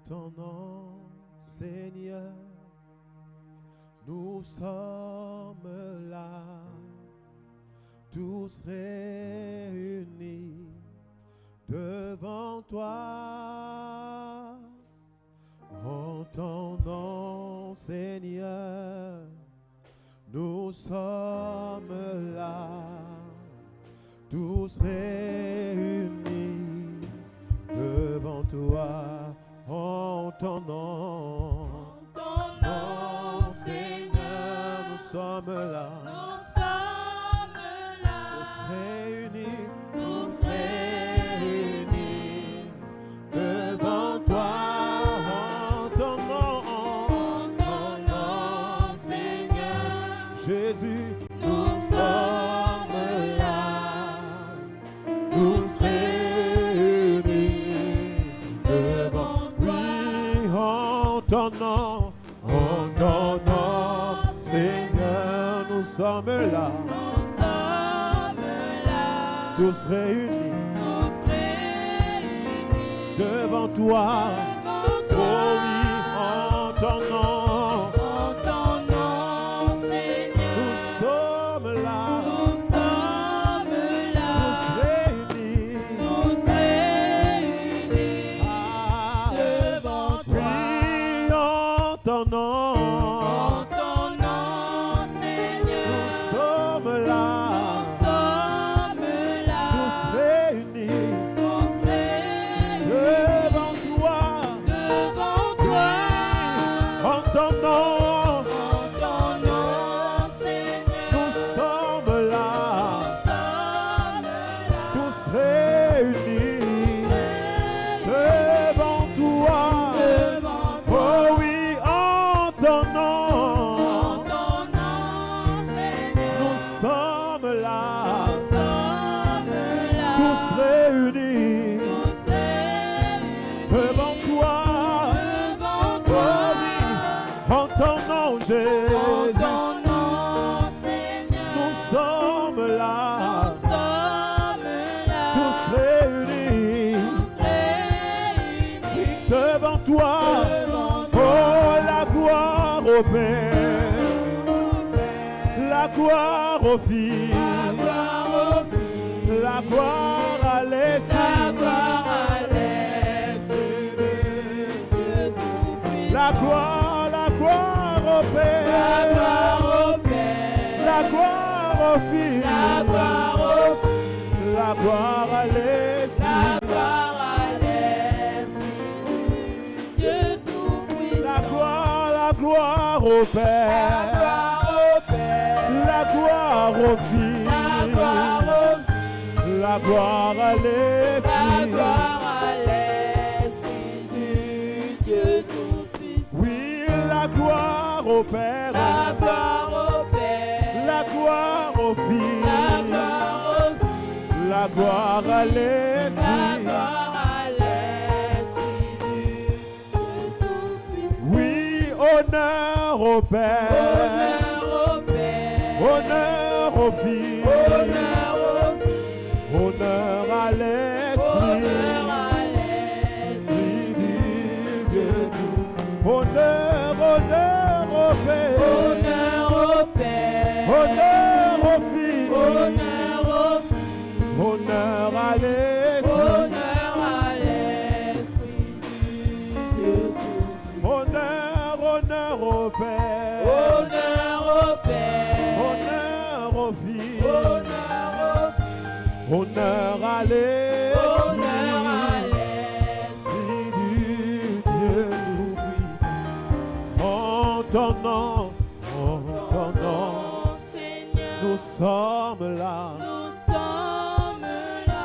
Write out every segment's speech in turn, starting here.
ton nom, Seigneur, nous sommes là, tous réunis devant toi. En ton nom, Seigneur, nous sommes là, tous réunis devant toi. En ton nom, Seigneur, nous sommes là, tous réunis devant toi. En ton nom, Seigneur, Jésus, nous sommes là, tous réunis devant toi. Oui, en ton nom, Seigneur, nous sommes là, tous réunis devant toi. Oh oui, en ton nom, Seigneur, nous sommes là, tous réunis devant toi. Oui, en ton nom, Seigneur, nous sommes là, tous réunis devant toi. En ton nom, Seigneur, nous sommes là, tous réunis devant toi. Oh oui, en ton nom, Seigneur, nous sommes là, tous tous réunis devant toi. Oh oui, en ton nom, Jésus, nous sommes là, tous réunis devant toi. Oh, la gloire au Père, la gloire au Fils, la gloire à l'Esprit, la gloire au Père, la gloire au Fils, la gloire à l'Esprit, la gloire au Père, la gloire au Fils, la gloire à l'Esprit. Oui, la gloire au Père, la gloire au Fils, la gloire à l'Esprit. Oui, honneur au Père, honneur au Fils, honneur à l'Esprit. Honneur au Père, honneur au Fils, honneur à l'Esprit. Honneur au Père, honneur au Fils, honneur à l'Esprit du Dieu tout-puissant. En ton nom, nous sommes là,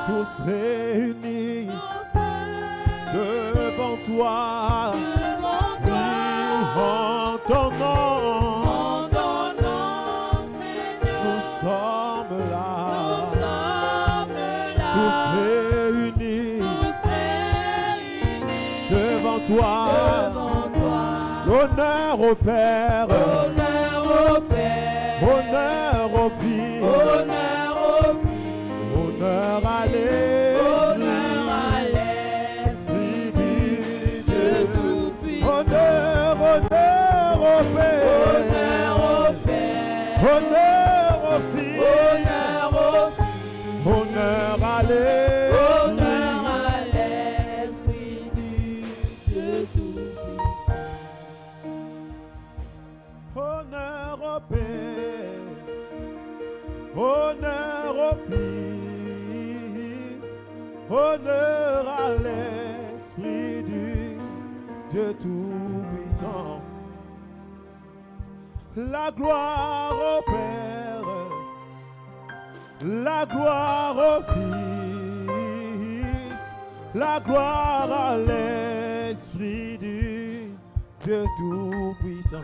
tous réunis devant toi. Oui, en ton nom, nous sommes là, tous réunis devant toi. Honneur au Père, honneur au Fils, honneur à l'Esprit du Dieu tout Honneur à l'Esprit du Dieu Tout-Puissant. Honneur au Père, honneur au Fils, honneur à l'Esprit du Dieu Tout-Puissant. La gloire au Père, la gloire au Fils, la gloire à l'Esprit du Dieu Tout-Puissant.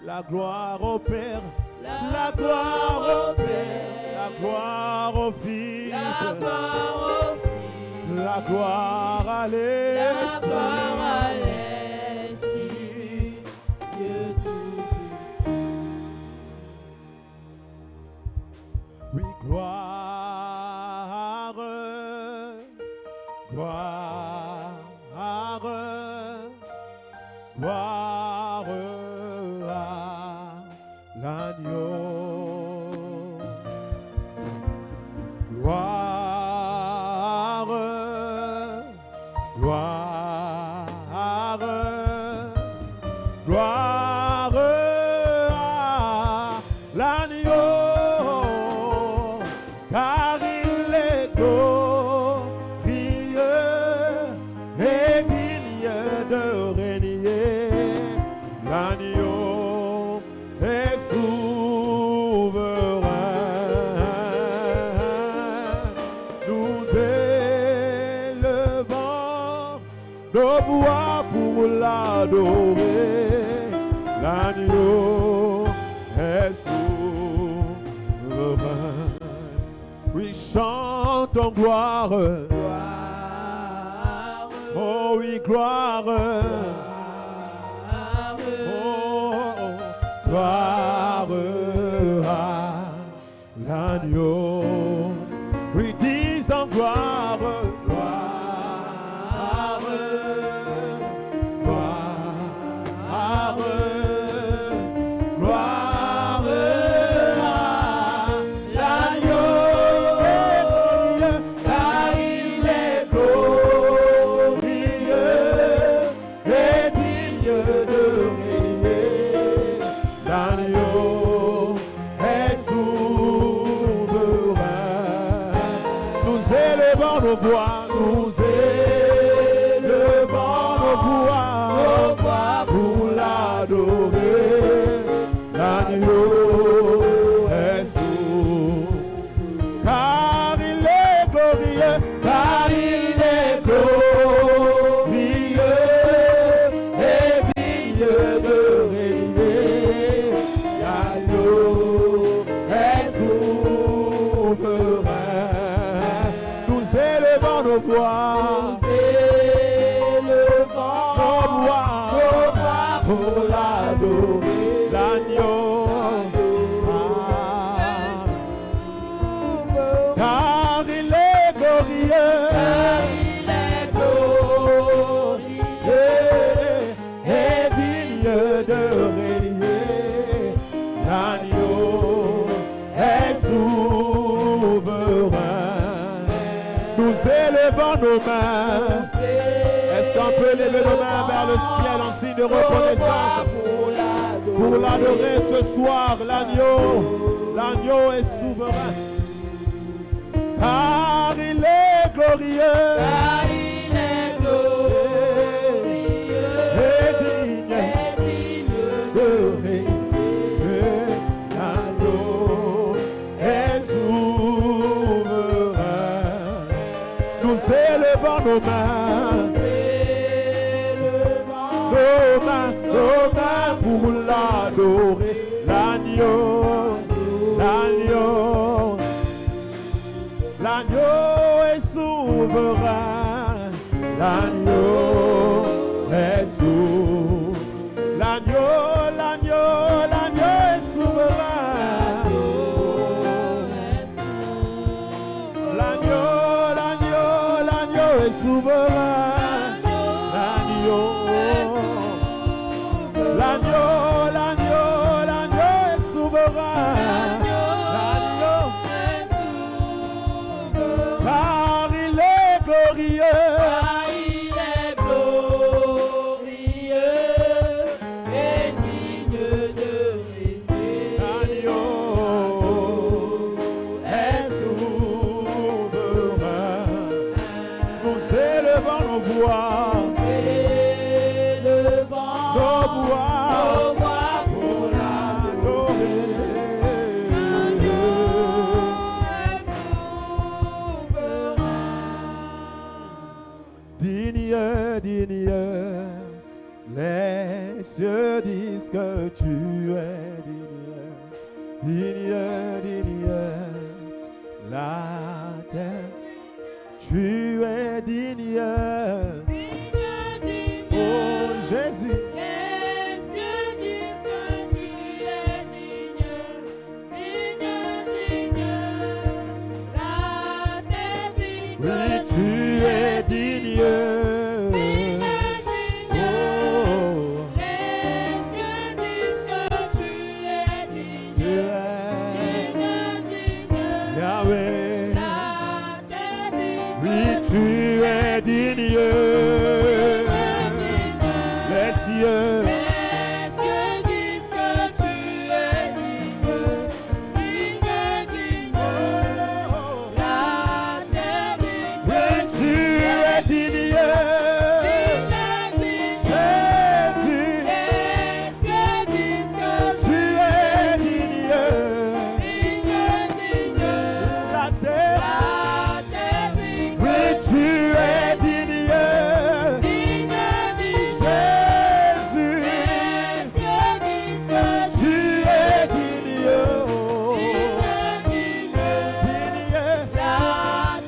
La gloire au Père, la gloire au Père, la gloire au Fils, La gloire au Fils, la gloire à la l'Esprit. gloire à l'Esprit du Dieu Tout-Puissant. Oui, gloire, gloire, gloire à l'agneau. Gloire, gloire, gloire à l'agneau, car il est glorieux et digne de régner. L'agneau est souverain. Nous élevons nos voix pour l'adorer. L'agneau est souverain. Oui, chantons gloire. Gloire, Oh oui, gloire. Gloire à l'agneau. Oui, disons gloire, gloire, gloire, gloire à l'agneau. Car il est glorieux et digne de régner. L'agneau est souverain. Nous élevons nos voix, nous élevons nos voix pour l'adorer. L'agneau est souverain. Car il est glorieux, car il est glorieux et digne de régner. L'agneau est souverain. Nous élevons nos voix, nos voix pour l'adorer. L'agneau, car il est glorieux, et digne de régner. L'agneau est souverain. Nous élevons nos mains. Est-ce qu'on peut lever nos mains vers le ciel en signe de reconnaissance pour l'adorer ce soir? L'agneau est souverain. Car il est glorieux, et digne de régner. L'agneau est souverain. Nous élevons nos mains, nos mains pour l'adorer. L'agneau est souverain. L'agneau est souverain. L'agneau est souverain. L'agneau est souverain. L'agneau est souverain. glorieux. car il est glorieux et digne de régner. L'agneau est souverain. Nous élevons nos voix, Élevant nos voix nos voix pour l'adorer. Digne, digne, les cieux disent que tu es digne. Digne, digne, la terre, tu es digne. Oh Jésus, Les cieux disent que tu es digne, digne, la terre dit que oui, tu es digne. Oh, les cieux disent que tu es digne, tu es digne, Yahweh. la terre dit Oui, tu es digne. Les cieux, Les cieux disent que tu es digne, digne, la terre dit que oui, tu es digne. Jésus, les cieux disent que tu es digne. digne, La terre, la terre dit que oui, tu es digne. digne, Jésus, les cieux disent que tu es digne. digne, Digne. la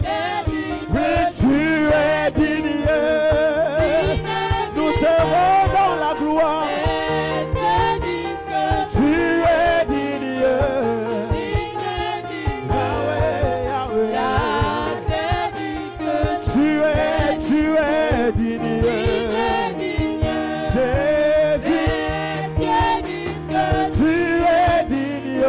terre dit Oui, tu es digne. Nous te rendons la gloire. les cieux disent que Tu es digne. Yahweh, Yahweh. la terre dit que Tu es digne. Jésus, les cieux disent que tu es digne.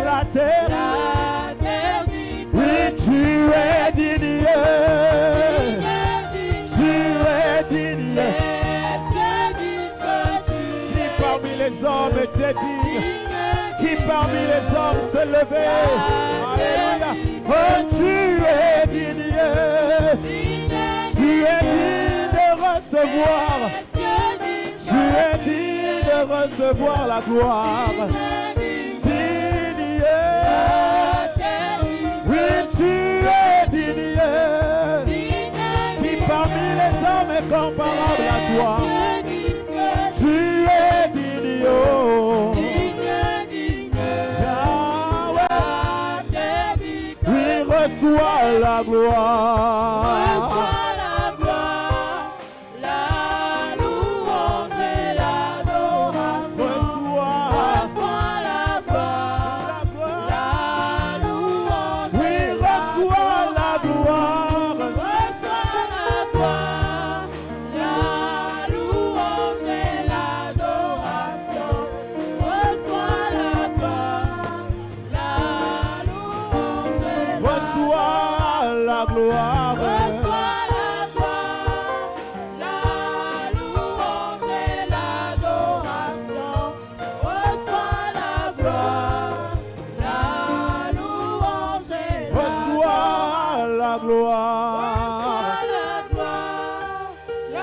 La terre, la terre dit oui, tu es digne. Tu es digne. les cieux disent que Qui parmi les hommes était digne? Qui parmi les hommes se levait? Alléluia. Oh, tu es digne. Tu es digne de recevoir. Tu es digne de recevoir la gloire. Digne. Oui, tu es digne. Qui parmi les hommes est comparable à toi? Tu es digne. Oh. Yahweh. Oui, reçois la gloire. Reçois la gloire. Oui, reçois la gloire. Reçois la gloire.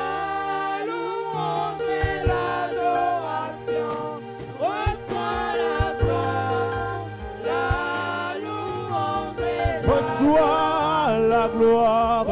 Reçois la gloire. Reçois la gloire.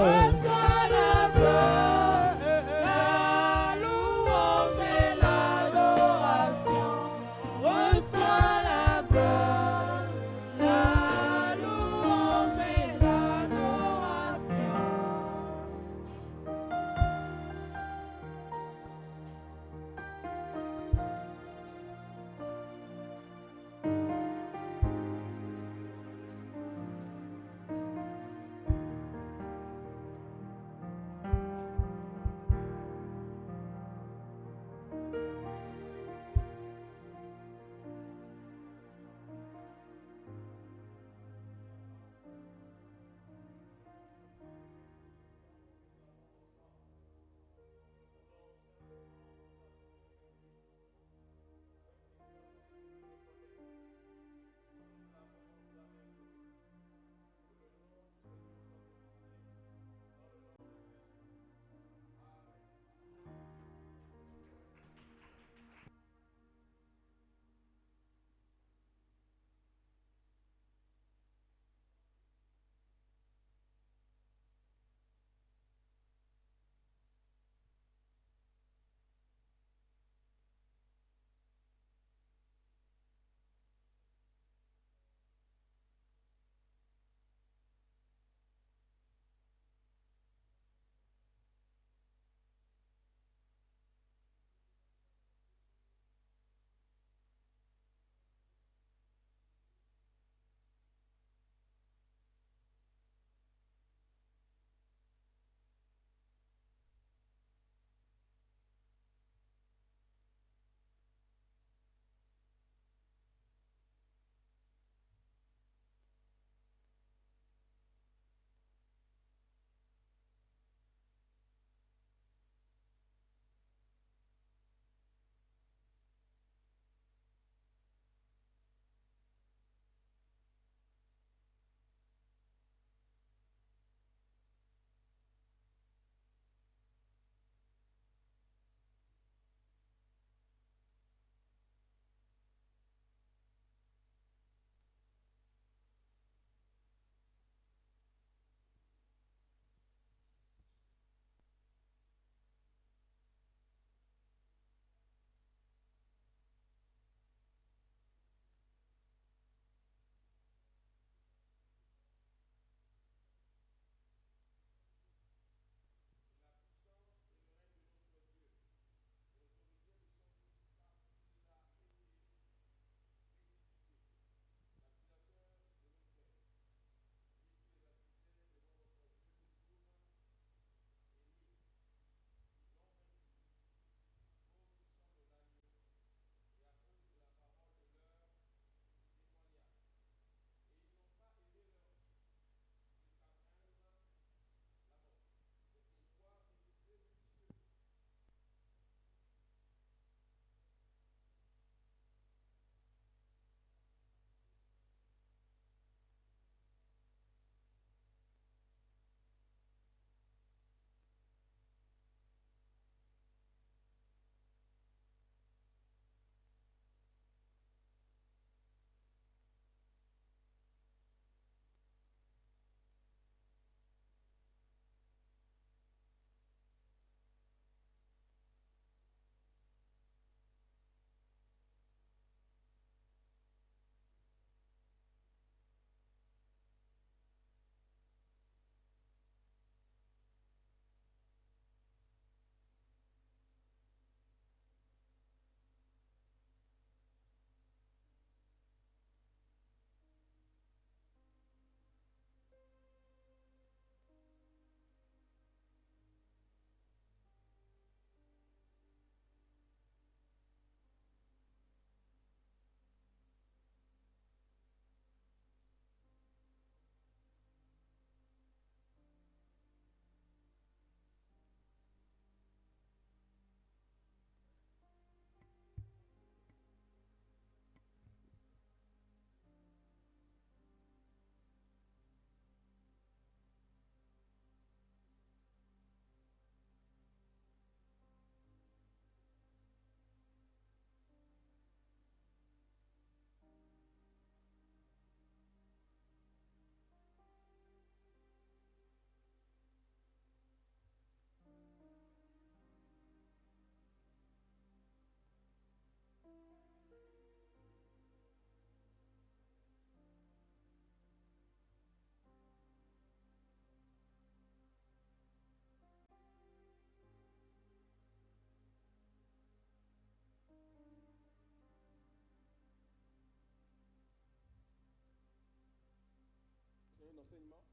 enseignements.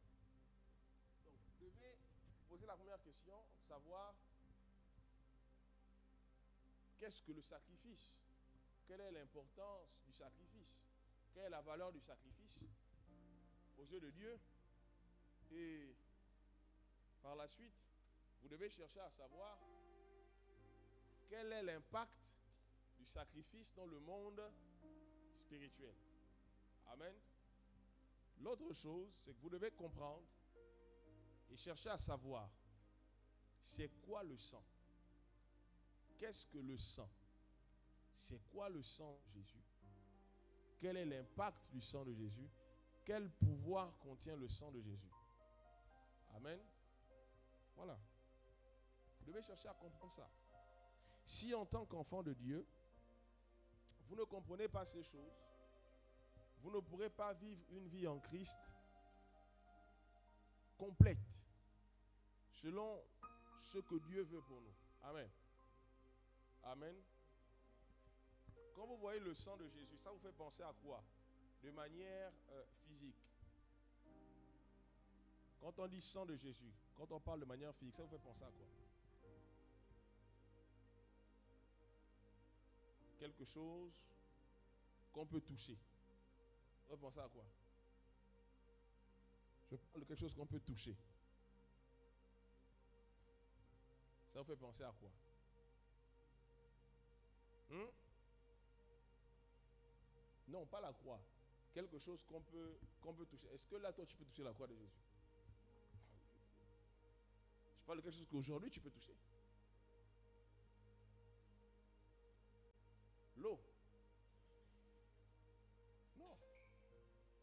Donc, vous devez poser la première question, savoir qu'est-ce que le sacrifice? Quelle est l'importance du sacrifice? Quelle est la valeur du sacrifice aux yeux de Dieu? Et par la suite, vous devez chercher à savoir quel est l'impact du sacrifice dans le monde spirituel. Amen. L'autre chose, c'est que vous devez comprendre et chercher à savoir c'est quoi le sang. Qu'est-ce que le sang? C'est quoi le sang de Jésus? Quel est l'impact du sang de Jésus? Quel pouvoir contient le sang de Jésus? Amen. Voilà. Vous devez chercher à comprendre ça. Si en tant qu'enfant de Dieu, vous ne comprenez pas ces choses, vous ne pourrez pas vivre une vie en Christ complète, selon ce que Dieu veut pour nous. Amen. Amen. Quand vous voyez le sang de Jésus, ça vous fait penser à quoi? De manière physique. Quand on dit sang de Jésus, quand on parle de manière physique, ça vous fait penser à quoi? Quelque chose qu'on peut toucher. Vous pensez à quoi? Je parle de quelque chose qu'on peut toucher. Ça vous fait penser à quoi? Non, pas la croix. Quelque chose qu'on peut toucher. Est-ce que là, toi, tu peux toucher la croix de Jésus? Je parle de quelque chose qu'aujourd'hui, tu peux toucher. L'eau. Non.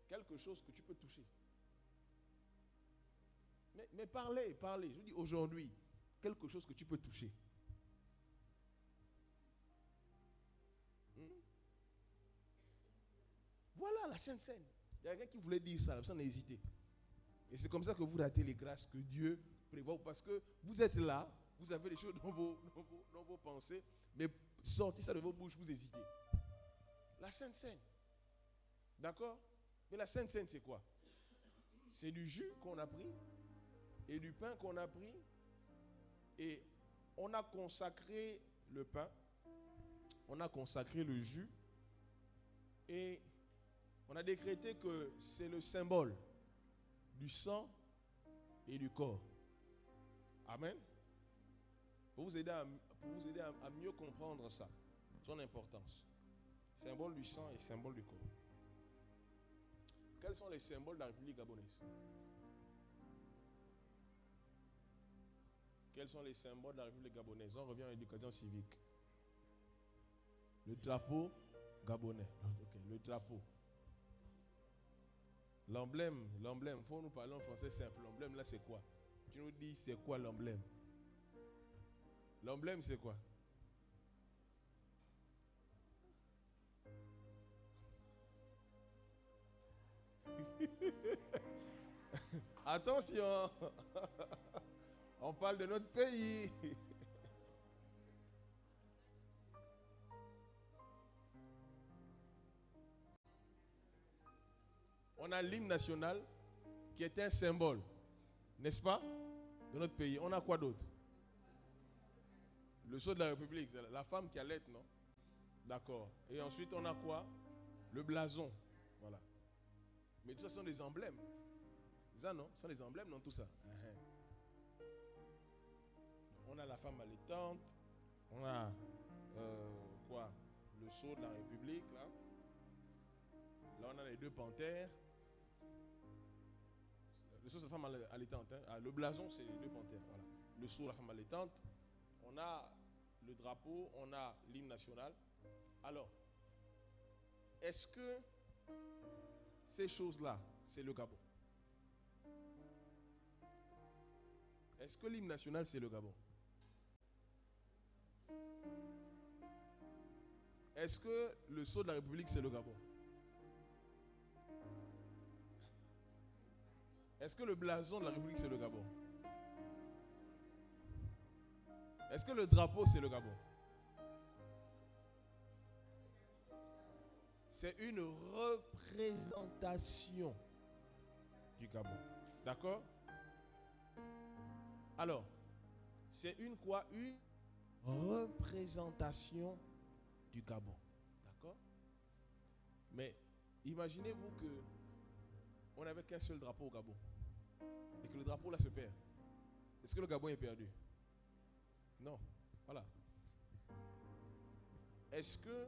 Quelque chose que tu peux toucher. Mais parlez. Je vous dis aujourd'hui, quelque chose que tu peux toucher. Voilà la Sainte Seine. Il y a quelqu'un qui voulait dire ça, sans hésiter. Et c'est comme ça que vous ratez les grâces que Dieu prévoit. Parce que vous êtes là, vous avez des choses dans vos pensées, mais sortez ça de vos bouches, vous hésitez. La Sainte Seine. D'accord? Mais la Sainte Seine, c'est quoi? C'est du jus qu'on a pris et du pain qu'on a pris. Et on a consacré le pain, on a consacré le jus et on a décrété que c'est le symbole du sang et du corps. Amen. Pour vous aider à mieux comprendre ça, son importance. Symbole du sang et symbole du corps. Quels sont les symboles de la République gabonaise? Quels sont les symboles de la République gabonaise? On revient à l'éducation civique. Le drapeau gabonais. Okay, le drapeau. L'emblème, il faut nous parler en français simple. L'emblème là c'est quoi? Tu nous dis c'est quoi l'emblème? L'emblème c'est quoi? Attention. On parle de notre pays. On a l'hymne national qui est un symbole, n'est-ce pas, de notre pays. On a quoi d'autre? Le sceau de la République, c'est la femme qui allait, non? D'accord. Et ensuite, on a quoi? Le blason. Voilà. Mais tout ça sont des emblèmes. Ça, non? Ce sont des emblèmes, non, tout ça. On a la femme allaitante. On a quoi? Le sceau de la République, là. Là, on a les deux panthères. Le sceau, c'est la femme allaitante. Hein. Le blason, c'est les deux panthères. Voilà. Le sceau, la femme allaitante. On a le drapeau, on a l'hymne national. Alors, est-ce que ces choses-là, c'est le Gabon? Est-ce que l'hymne national, c'est le Gabon? Est-ce que le sceau de la République, c'est le Gabon? Est-ce que le blason de la République, c'est le Gabon? Est-ce que le drapeau, c'est le Gabon? C'est une représentation du Gabon. D'accord? Alors, c'est une quoi? Une représentation du Gabon. D'accord? Mais imaginez-vous que on n'avait qu'un seul drapeau au Gabon et que le drapeau là se perd. Est-ce que le Gabon est perdu? Non. Voilà. Est-ce que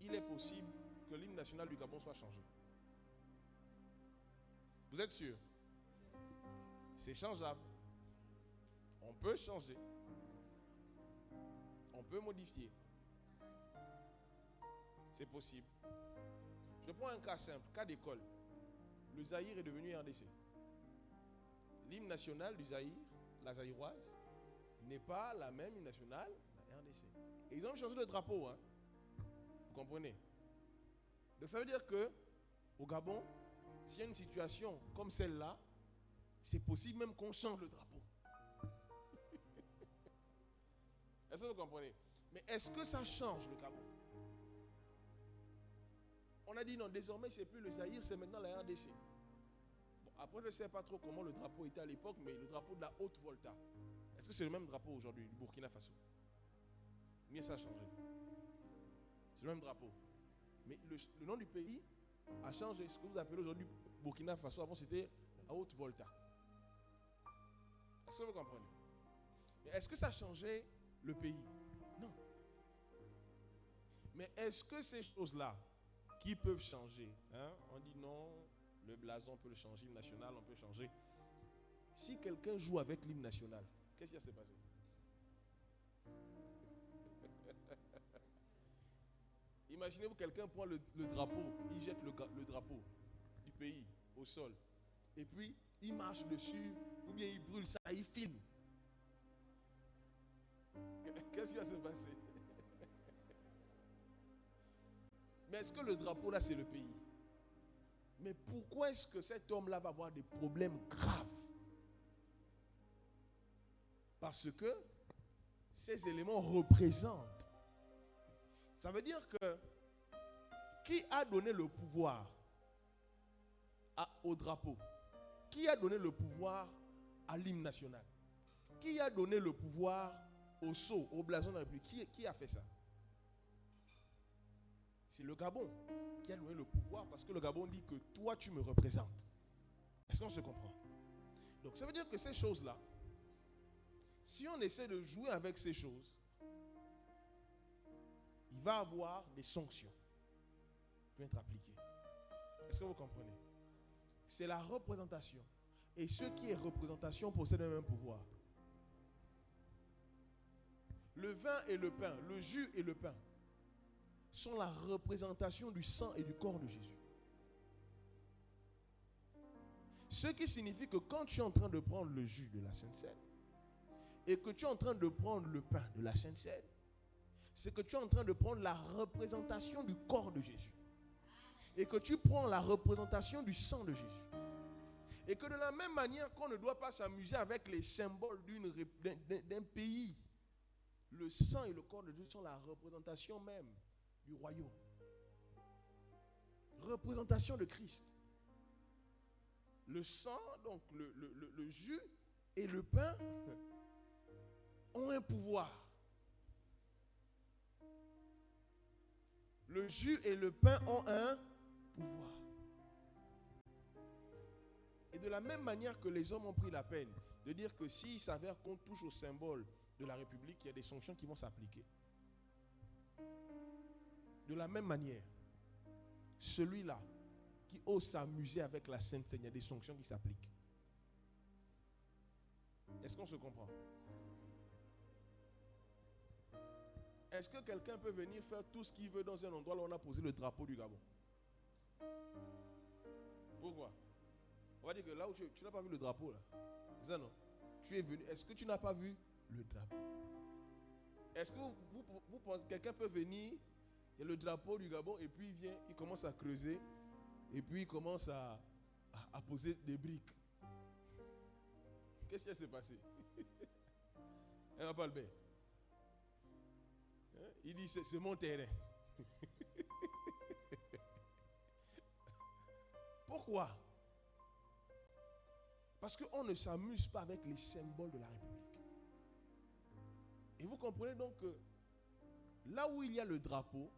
il est possible que l'hymne national du Gabon soit changé? Vous êtes sûr? C'est changeable. On peut changer. On peut modifier. C'est possible. Je prends un cas simple, cas d'école. Le Zaïre est devenu RDC. L'hymne national du Zaïre, la zaïroise, n'est pas la même hymne nationale, la RDC. Et ils ont changé de drapeau, hein. Vous comprenez? Donc ça veut dire que au Gabon, s'il y a une situation comme celle-là, c'est possible même qu'on change le drapeau. Est-ce que vous comprenez? Mais est-ce que ça change le Gabon? On a dit non, désormais c'est plus le Zaïre, c'est maintenant la RDC. Bon, après je ne sais pas trop comment le drapeau était à l'époque, mais le drapeau de la Haute-Volta, est-ce que c'est le même drapeau aujourd'hui du Burkina Faso? Mais ça a changé. C'est le même drapeau. Mais le nom du pays a changé. Ce que vous appelez aujourd'hui Burkina Faso, avant c'était la Haute-Volta. Est-ce que vous comprenez? Mais est-ce que ça a changé le pays? Non. Mais est-ce que ces choses-là qui peuvent changer, hein? On dit non, le blason on peut le changer, l'hymne national on peut changer. Si quelqu'un joue avec l'hymne national, qu'est-ce qui va se passer? Imaginez-vous, quelqu'un prend le drapeau, il jette le drapeau du pays au sol, et puis il marche dessus, ou bien il brûle ça, il filme. Qu'est-ce qui va se passer? Mais est-ce que le drapeau là c'est le pays? Mais pourquoi est-ce que cet homme-là va avoir des problèmes graves? Parce que ces éléments représentent. Ça veut dire que qui a donné le pouvoir au drapeau? Qui a donné le pouvoir à l'hymne national? Qui a donné le pouvoir au sceau, au blason de la République? Qui a fait ça? C'est le Gabon qui a donné le pouvoir, parce que le Gabon dit que toi tu me représentes. Est-ce qu'on se comprend? Donc ça veut dire que ces choses-là, si on essaie de jouer avec ces choses, il va avoir des sanctions qui vont être appliquées. Est-ce que vous comprenez? C'est la représentation. Et ce qui est représentation possède le même pouvoir. Le vin et le pain, le jus et le pain sont la représentation du sang et du corps de Jésus. Ce qui signifie que quand tu es en train de prendre le jus de la Sainte Seine et que tu es en train de prendre le pain de la Sainte Seine, c'est que tu es en train de prendre la représentation du corps de Jésus. Et que tu prends la représentation du sang de Jésus. Et que de la même manière qu'on ne doit pas s'amuser avec les symboles d'un pays, le sang et le corps de Jésus sont la représentation même du royaume. Représentation de Christ. Le sang, donc le jus et le pain ont un pouvoir. Le jus et le pain ont un pouvoir. Et de la même manière que les hommes ont pris la peine de dire que s'il s'avère qu'on touche au symbole de la République, il y a des sanctions qui vont s'appliquer. De la même manière, celui-là qui ose s'amuser avec la Sainte Seine, il y a des sanctions qui s'appliquent. Est-ce qu'on se comprend? Est-ce que quelqu'un peut venir faire tout ce qu'il veut dans un endroit où on a posé le drapeau du Gabon? Pourquoi? On va dire que là où tu n'as pas vu le drapeau, là. Ça non. Tu es venu. Est-ce que tu n'as pas vu le drapeau? Est-ce que vous pensez que quelqu'un peut venir, il y a le drapeau du Gabon, et puis il vient, il commence à creuser, et puis il commence à poser des briques? Qu'est-ce qui va se passer? Elle va pas le faire. Il dit c'est mon terrain. Pourquoi? Parce qu'on ne s'amuse pas avec les symboles de la République. Et vous comprenez donc que là où il y a le drapeau,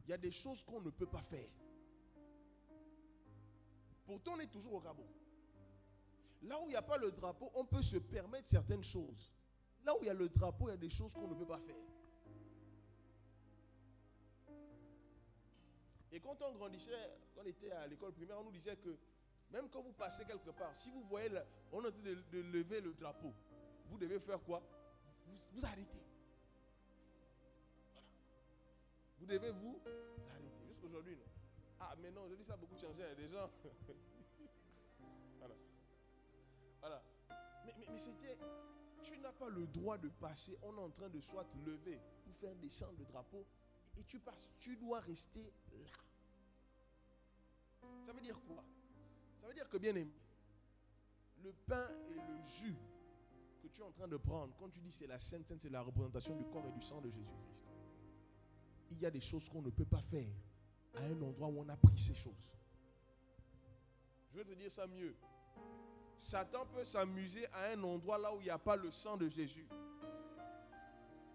il y a des choses qu'on ne peut pas faire. Pourtant, on est toujours au Gabon. Là où il n'y a pas le drapeau, on peut se permettre certaines choses. Là où il y a le drapeau, il y a des choses qu'on ne peut pas faire. Et quand on grandissait, quand on était à l'école primaire, on nous disait que même quand vous passez quelque part, si vous voyez, on est en train de lever le drapeau, vous devez faire quoi? Vous arrêtez. Voilà. Vous devez vous arrêter. Jusqu'aujourd'hui, non. Ah, mais non, aujourd'hui, ça a beaucoup changé. Il y a des gens. Voilà. Voilà. Mais c'était. Tu n'as pas le droit de passer. On est en train de soit lever ou faire descendre le drapeau. Et tu passes. Tu dois rester là. Ça veut dire quoi? Ça veut dire que, bien aimé, le pain et le jus que tu es en train de prendre, quand tu dis c'est la Sainte Seine, c'est la représentation du corps et du sang de Jésus-Christ. Il y a des choses qu'on ne peut pas faire à un endroit où on a pris ces choses. Je vais te dire ça mieux. Satan peut s'amuser à un endroit là où il n'y a pas le sang de Jésus.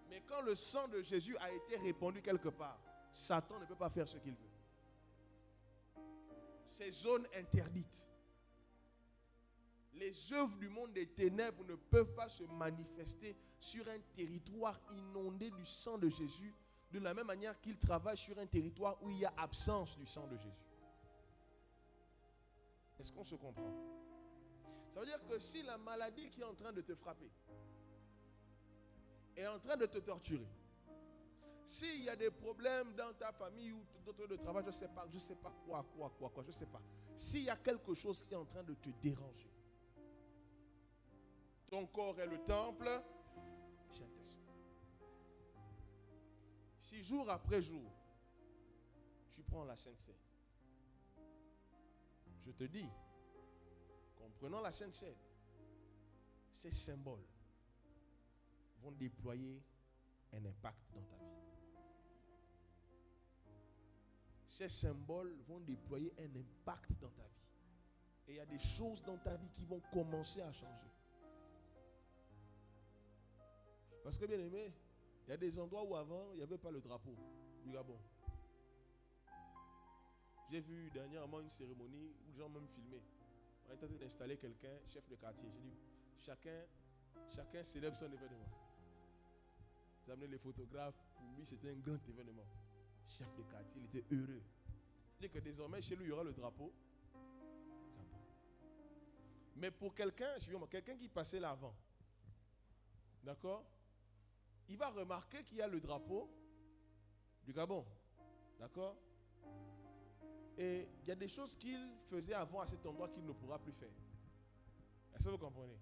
Mais quand le sang de Jésus a été répandu quelque part, Satan ne peut pas faire ce qu'il veut. Ces zones interdites. Les œuvres du monde des ténèbres ne peuvent pas se manifester sur un territoire inondé du sang de Jésus, de la même manière qu'il travaille sur un territoire où il y a absence du sang de Jésus. Est-ce qu'on se comprend? Ça veut dire que si la maladie qui est en train de te frapper est en train de te torturer, s'il y a des problèmes dans ta famille ou d'autres de travail, je ne sais pas quoi, je ne sais pas. S'il y a quelque chose qui est en train de te déranger, ton corps est le temple, Saint-Esprit. Si jour après jour, tu prends la Sainte Seine, je te dis, qu'en prenant la Sainte Seine, ces symboles vont déployer un impact dans ta vie. Ces symboles vont déployer un impact dans ta vie. Et il y a des choses dans ta vie qui vont commencer à changer. Parce que bien aimé, il y a des endroits où avant, il n'y avait pas le drapeau du Gabon. J'ai vu dernièrement une cérémonie où les gens m'ont filmé. On est en train d'installer quelqu'un, chef de quartier. J'ai dit, chacun célèbre son événement. J'ai amené les photographes. Pour lui, c'était un grand événement. Chef de quartier, il était heureux. C'est-à-dire que désormais, chez lui, il y aura le drapeau. Mais pour quelqu'un qui passait là avant, d'accord, il va remarquer qu'il y a le drapeau du Gabon. D'accord? Et il y a des choses qu'il faisait avant à cet endroit qu'il ne pourra plus faire. Est-ce que vous comprenez?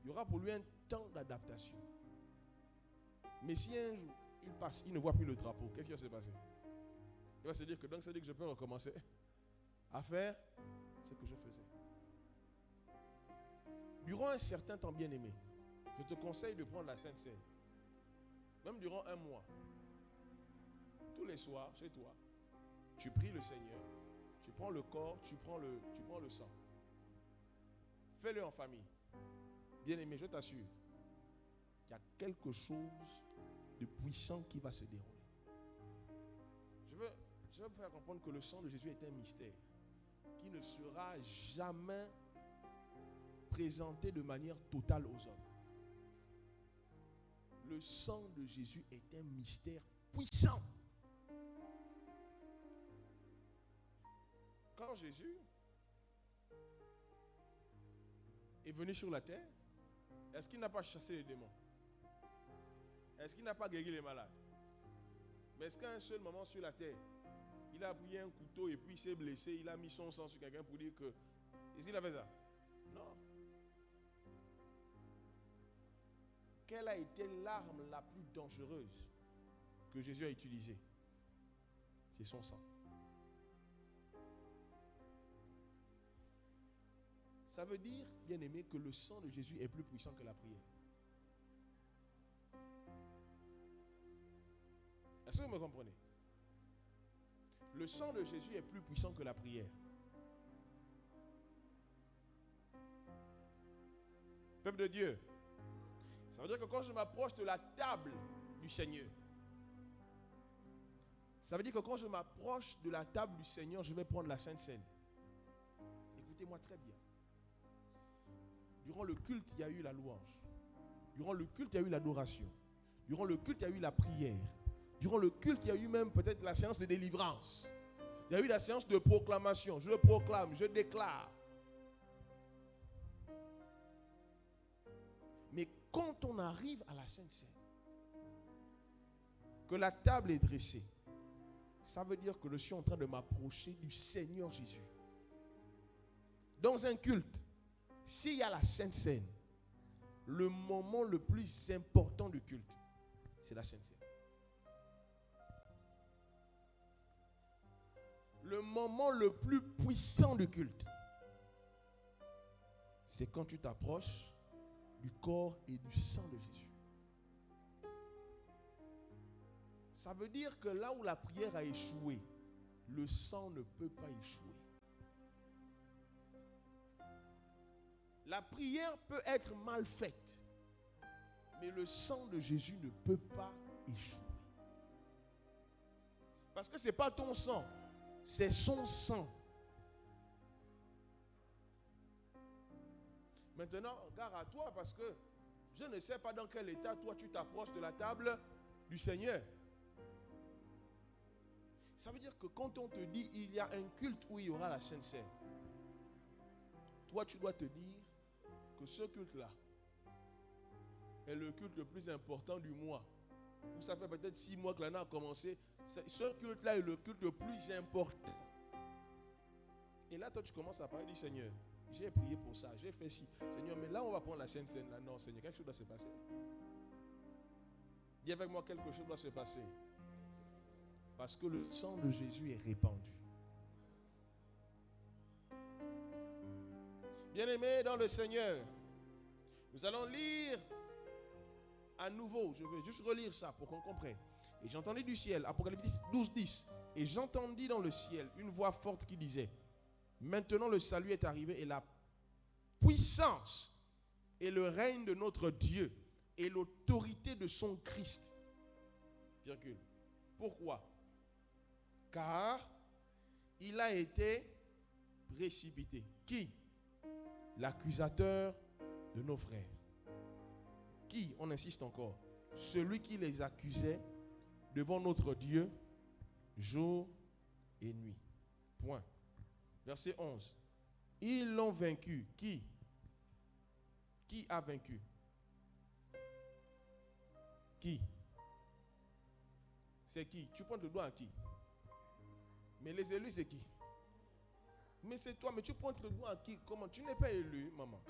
Il y aura pour lui un temps d'adaptation. Mais si un jour, il passe, il ne voit plus le drapeau, qu'est-ce qui va se passer? Il va se dire que donc ça veut dire que je peux recommencer à faire ce que je faisais. Durant un certain temps, bien aimé, je te conseille de prendre la Sainte Seine. Même durant un mois. Tous les soirs, chez toi, tu pries le Seigneur. Tu prends le corps, tu prends le sang. Fais-le en famille. Bien aimé, je t'assure, il y a quelque chose de puissant qui va se dérouler. Je veux vous faire comprendre que le sang de Jésus est un mystère qui ne sera jamais présenté de manière totale aux hommes. Le sang de Jésus est un mystère puissant. Quand Jésus est venu sur la terre, est-ce qu'il n'a pas chassé les démons? Est-ce qu'il n'a pas guéri les malades? Mais est-ce qu'à un seul moment sur la terre, il a pris un couteau et puis il s'est blessé, il a mis son sang sur quelqu'un pour dire que... Est-ce qu'il a fait ça? Non. Quelle a été l'arme la plus dangereuse que Jésus a utilisée? C'est son sang. Ça veut dire, bien aimé, que le sang de Jésus est plus puissant que la prière. Est-ce que vous me comprenez? Le sang de Jésus est plus puissant que la prière. Peuple de Dieu. Ça veut dire que quand je m'approche de la table du Seigneur, ça veut dire que quand je m'approche de la table du Seigneur, je vais prendre la Sainte Seine. Écoutez-moi très bien. Durant le culte, il y a eu la louange. Durant le culte, il y a eu l'adoration. Durant le culte, il y a eu la prière. Durant le culte, il y a eu même peut-être la séance de délivrance. Il y a eu la séance de proclamation. Je proclame, je déclare. Mais quand on arrive à la Sainte Seine, que la table est dressée, ça veut dire que je suis en train de m'approcher du Seigneur Jésus. Dans un culte, s'il y a la Sainte Seine, le moment le plus important du culte, c'est la Sainte Seine. Le moment le plus puissant du culte, c'est quand tu t'approches du corps et du sang de Jésus. Ça veut dire que là où la prière a échoué, le sang ne peut pas échouer. La prière peut être mal faite, mais le sang de Jésus ne peut pas échouer. Parce que ce n'est pas ton sang, c'est son sang. Maintenant, gare à toi parce que je ne sais pas dans quel état toi tu t'approches de la table du Seigneur. Ça veut dire que quand on te dit il y a un culte où il y aura la Sainte Seine, toi tu dois te dire que ce culte-là est le culte le plus important du mois. Ça fait peut-être 6 mois que l'année a commencé. Ce culte-là est le culte le plus important. Et là, toi, tu commences à parler du Seigneur. J'ai prié pour ça, j'ai fait ci. Seigneur, mais là, on va prendre la Sainte Seine. Là, non, Seigneur, quelque chose doit se passer. Dis avec moi, quelque chose doit se passer. Parce que le sang de Jésus est répandu. Bien-aimés dans le Seigneur, nous allons lire à nouveau. Je vais juste relire ça pour qu'on comprenne. Et j'entendis du ciel, Apocalypse 12, 10. Et j'entendis dans le ciel une voix forte qui disait: maintenant le salut est arrivé et la puissance et le règne de notre Dieu et l'autorité de son Christ. Virgule. Pourquoi? Car il a été précipité. Qui? L'accusateur de nos frères. Qui? On insiste encore. Celui qui les accusait devant notre Dieu jour et nuit. Point. Verset 11. Ils l'ont vaincu. Qui? Qui a vaincu? Qui? C'est qui? Tu pointes le doigt à qui? Mais les élus, c'est qui? Mais c'est toi, mais tu pointes le doigt à qui? Comment? Tu n'es pas élu, maman.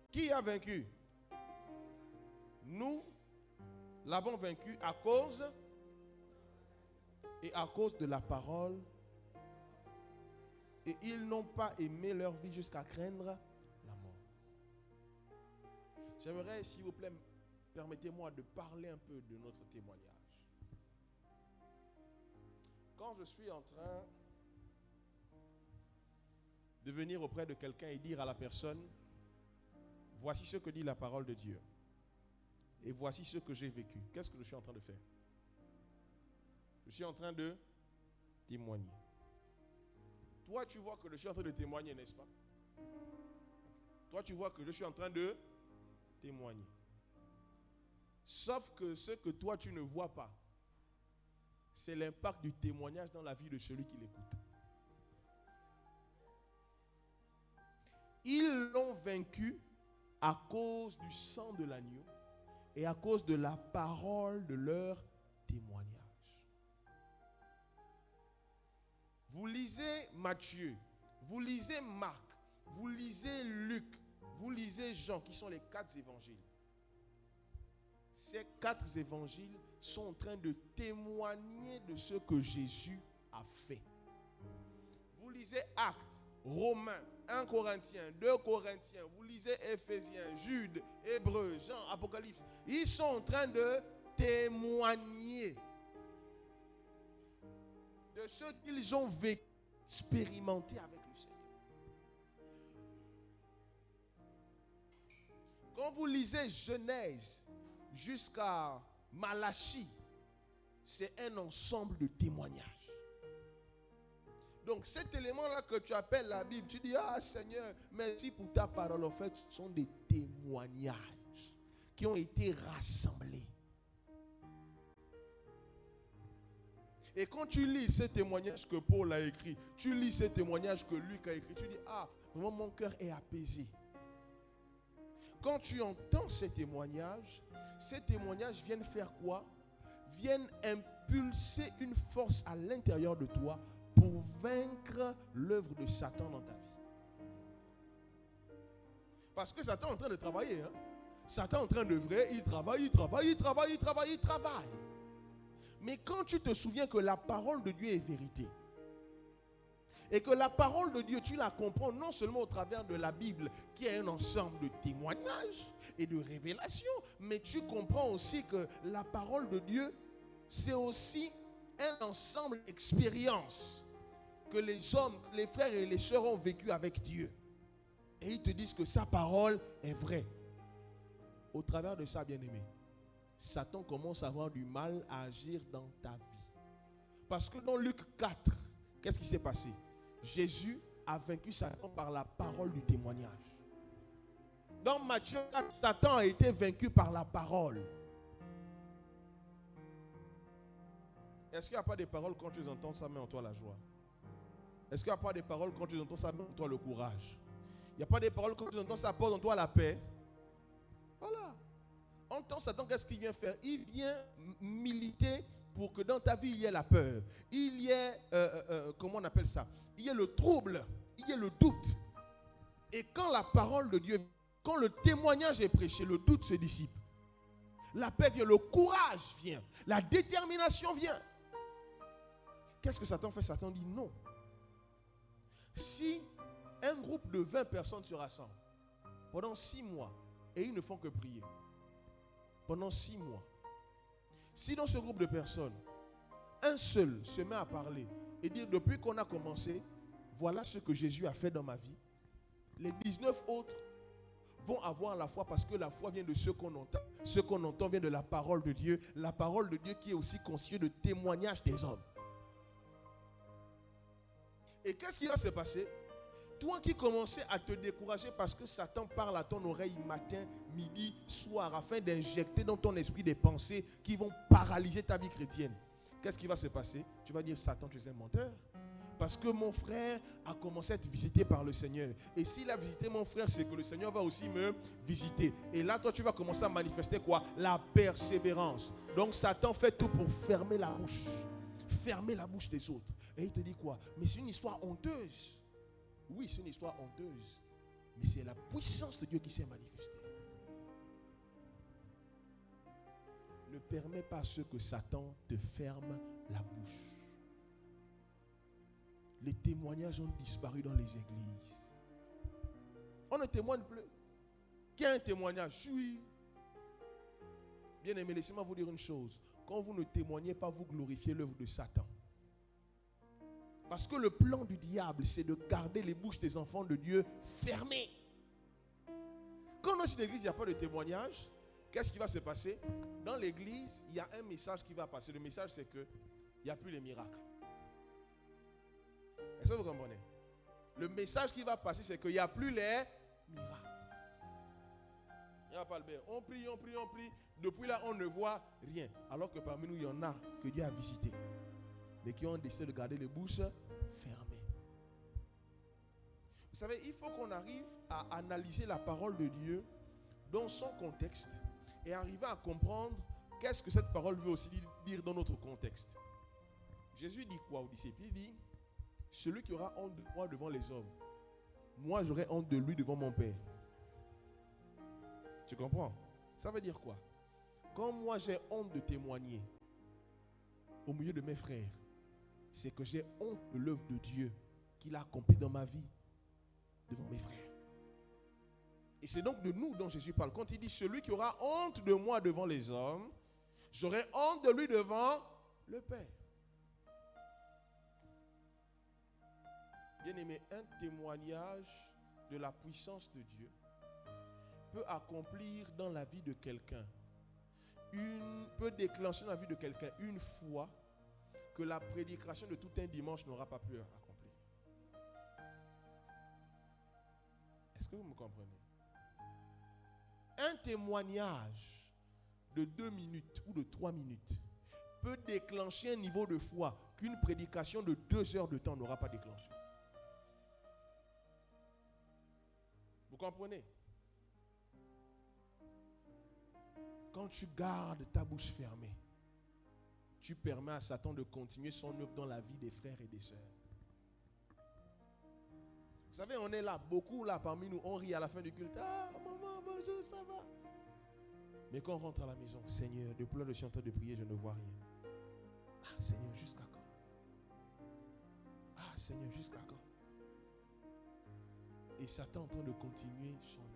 Qui a vaincu? Nous l'avons vaincu à cause de la parole. Et ils n'ont pas aimé leur vie jusqu'à craindre la mort. J'aimerais, s'il vous plaît, permettez-moi de parler un peu de notre témoignage. Quand je suis en train de venir auprès de quelqu'un et dire à la personne: voici ce que dit la parole de Dieu. Et voici ce que j'ai vécu. Qu'est-ce que je suis en train de faire? Je suis en train de témoigner. Toi, tu vois que je suis en train de témoigner, n'est-ce pas? Toi, tu vois que je suis en train de témoigner. Sauf que ce que toi, tu ne vois pas, c'est l'impact du témoignage dans la vie de celui qui l'écoute. Ils l'ont vaincu à cause du sang de l'agneau et à cause de la parole de leur témoignage. Vous lisez Matthieu, vous lisez Marc, vous lisez Luc, vous lisez Jean, qui sont les 4 évangiles. Ces 4 évangiles sont en train de témoigner de ce que Jésus a fait. Vous lisez Actes, Romains, 1 Corinthiens, 2 Corinthiens, vous lisez Éphésiens, Jude, Hébreux, Jean, Apocalypse. Ils sont en train de témoigner de ce qu'ils ont vécu, expérimenté avec le Seigneur. Quand vous lisez Genèse jusqu'à Malachie, c'est un ensemble de témoignages. Donc cet élément-là que tu appelles la Bible, tu dis, ah Seigneur, merci pour ta parole. En fait, ce sont des témoignages qui ont été rassemblés. Et quand tu lis ces témoignages que Paul a écrits, tu lis ces témoignages que Luc a écrits, tu dis, ah, vraiment mon cœur est apaisé. Quand tu entends ces témoignages viennent faire quoi? Viennent impulser une force à l'intérieur de toi pour vaincre l'œuvre de Satan dans ta vie. Parce que Satan est en train de travailler. Satan est en train d'œuvrer, il travaille. Mais quand tu te souviens que la parole de Dieu est vérité, et que la parole de Dieu, tu la comprends non seulement au travers de la Bible, qui est un ensemble de témoignages et de révélations, mais tu comprends aussi que la parole de Dieu, c'est aussi un ensemble d'expériences que les hommes, les frères et les sœurs ont vécu avec Dieu. Et ils te disent que sa parole est vraie. Au travers de ça, bien-aimé, Satan commence à avoir du mal à agir dans ta vie. Parce que dans Luc 4, qu'est-ce qui s'est passé? Jésus a vaincu Satan par la parole du témoignage. Dans Matthieu 4, Satan a été vaincu par la parole. Est-ce qu'il n'y a pas de paroles quand tu entends ça met en toi la joie? Est-ce qu'il n'y a pas de paroles quand tu entends ça met en toi le courage? Il n'y a pas de paroles quand tu entends ça porte en toi la paix? Voilà. Entends Satan, qu'est-ce qu'il vient faire? Il vient militer pour que dans ta vie, il y ait la peur. Il y ait, comment on appelle ça? Il y ait le trouble, il y ait le doute. Et quand la parole de Dieu, quand le témoignage est prêché, le doute se dissipe. La paix vient, le courage vient, la détermination vient. Qu'est-ce que Satan fait? Satan dit non. Si un groupe de 20 personnes se rassemble pendant 6 mois et ils ne font que prier, pendant 6 mois, si dans ce groupe de personnes, un seul se met à parler et dire depuis qu'on a commencé, voilà ce que Jésus a fait dans ma vie, les 19 autres vont avoir la foi parce que la foi vient de ce qu'on entend. Ce qu'on entend vient de la parole de Dieu. La parole de Dieu qui est aussi constituée de témoignages des hommes. Et qu'est-ce qui va se passer? Toi qui commençais à te décourager parce que Satan parle à ton oreille matin, midi, soir, afin d'injecter dans ton esprit des pensées qui vont paralyser ta vie chrétienne. Qu'est-ce qui va se passer? Tu vas dire, Satan, tu es un menteur. Parce que mon frère a commencé à être visité par le Seigneur. Et s'il a visité mon frère, c'est que le Seigneur va aussi me visiter. Et là, toi, tu vas commencer à manifester quoi? La persévérance. Donc, Satan fait tout pour fermer la bouche. Fermer la bouche des autres. Et il te dit quoi? Mais c'est une histoire honteuse. Oui, c'est une histoire honteuse. Mais c'est la puissance de Dieu qui s'est manifestée. Ne permets pas à ce que Satan te ferme la bouche. Les témoignages ont disparu dans les églises. On ne témoigne plus. Qui a un témoignage? Oui. Bien aimé, laissez-moi vous dire une chose. Quand vous ne témoignez pas, vous glorifiez l'œuvre de Satan. Parce que le plan du diable, c'est de garder les bouches des enfants de Dieu fermées. Quand dans une église, il n'y a pas de témoignage, qu'est-ce qui va se passer? Dans l'église, il y a un message qui va passer. Le message, c'est qu'il n'y a plus les miracles. Est-ce que vous comprenez? Le message qui va passer, c'est qu'il n'y a plus les miracles. Il n'y a pas le bien. On prie. Depuis là, on ne voit rien. Alors que parmi nous, il y en a que Dieu a visité. Mais qui ont décidé de garder les bouches fermées. Vous savez, il faut qu'on arrive à analyser la parole de Dieu dans son contexte et arriver à comprendre qu'est-ce que cette parole veut aussi dire dans notre contexte. Jésus dit quoi aux disciples? Il dit, celui qui aura honte de moi devant les hommes, moi j'aurai honte de lui devant mon Père. Tu comprends? Ça veut dire quoi? Quand moi j'ai honte de témoigner au milieu de mes frères, c'est que j'ai honte de l'œuvre de Dieu qu'il a accomplie dans ma vie devant mes frères. Et c'est donc de nous dont Jésus parle. Quand il dit celui qui aura honte de moi devant les hommes, j'aurai honte de lui devant le Père. Bien-aimé, un témoignage de la puissance de Dieu peut accomplir dans la vie de quelqu'un, peut déclencher dans la vie de quelqu'un une foi que la prédication de tout un dimanche n'aura pas pu accomplir. Est-ce que vous me comprenez? Un témoignage de 2 minutes ou de 3 minutes peut déclencher un niveau de foi qu'une prédication de 2 heures de temps n'aura pas déclenché. Vous comprenez? Quand tu gardes ta bouche fermée, tu permets à Satan de continuer son œuvre dans la vie des frères et des sœurs. Vous savez, on est là, beaucoup là parmi nous, on rit à la fin du culte. Ah, maman, bonjour, ça va? Mais quand on rentre à la maison, Seigneur, depuis là, je suis en train de prier, je ne vois rien. Ah, Seigneur, jusqu'à quand? Ah, Seigneur, jusqu'à quand? Et Satan est en train de continuer son œuvre.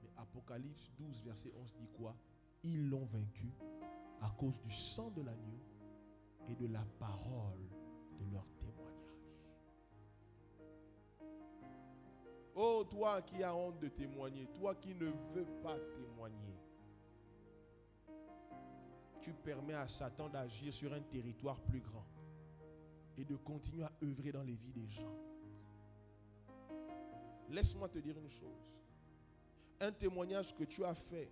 Mais Apocalypse 12, verset 11 dit quoi? Ils l'ont vaincu à cause du sang de l'agneau et de la parole de leur témoignage. Oh, toi qui as honte de témoigner, toi qui ne veux pas témoigner, tu permets à Satan d'agir sur un territoire plus grand et de continuer à œuvrer dans les vies des gens. Laisse-moi te dire une chose. Un témoignage que tu as fait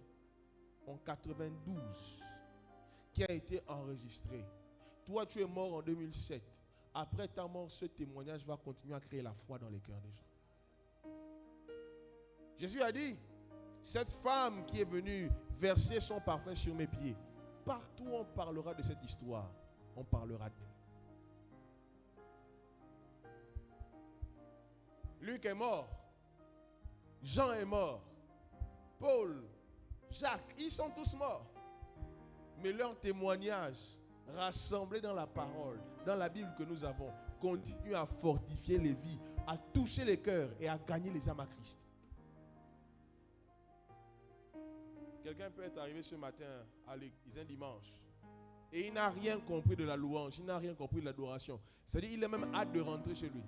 en 92, qui a été enregistré. Toi, tu es mort en 2007. Après ta mort, ce témoignage va continuer à créer la foi dans les cœurs des gens. Jésus a dit, cette femme qui est venue verser son parfum sur mes pieds, partout où on parlera de cette histoire, on parlera d'elle. Luc est mort. Jean est mort. Paul, Jacques, ils sont tous morts. Mais leur témoignage, rassemblé dans la parole, dans la Bible que nous avons, continue à fortifier les vies, à toucher les cœurs et à gagner les âmes à Christ. Quelqu'un peut être arrivé ce matin à l'église un dimanche et il n'a rien compris de la louange, il n'a rien compris de l'adoration. C'est-à-dire qu'il a même hâte de rentrer chez lui.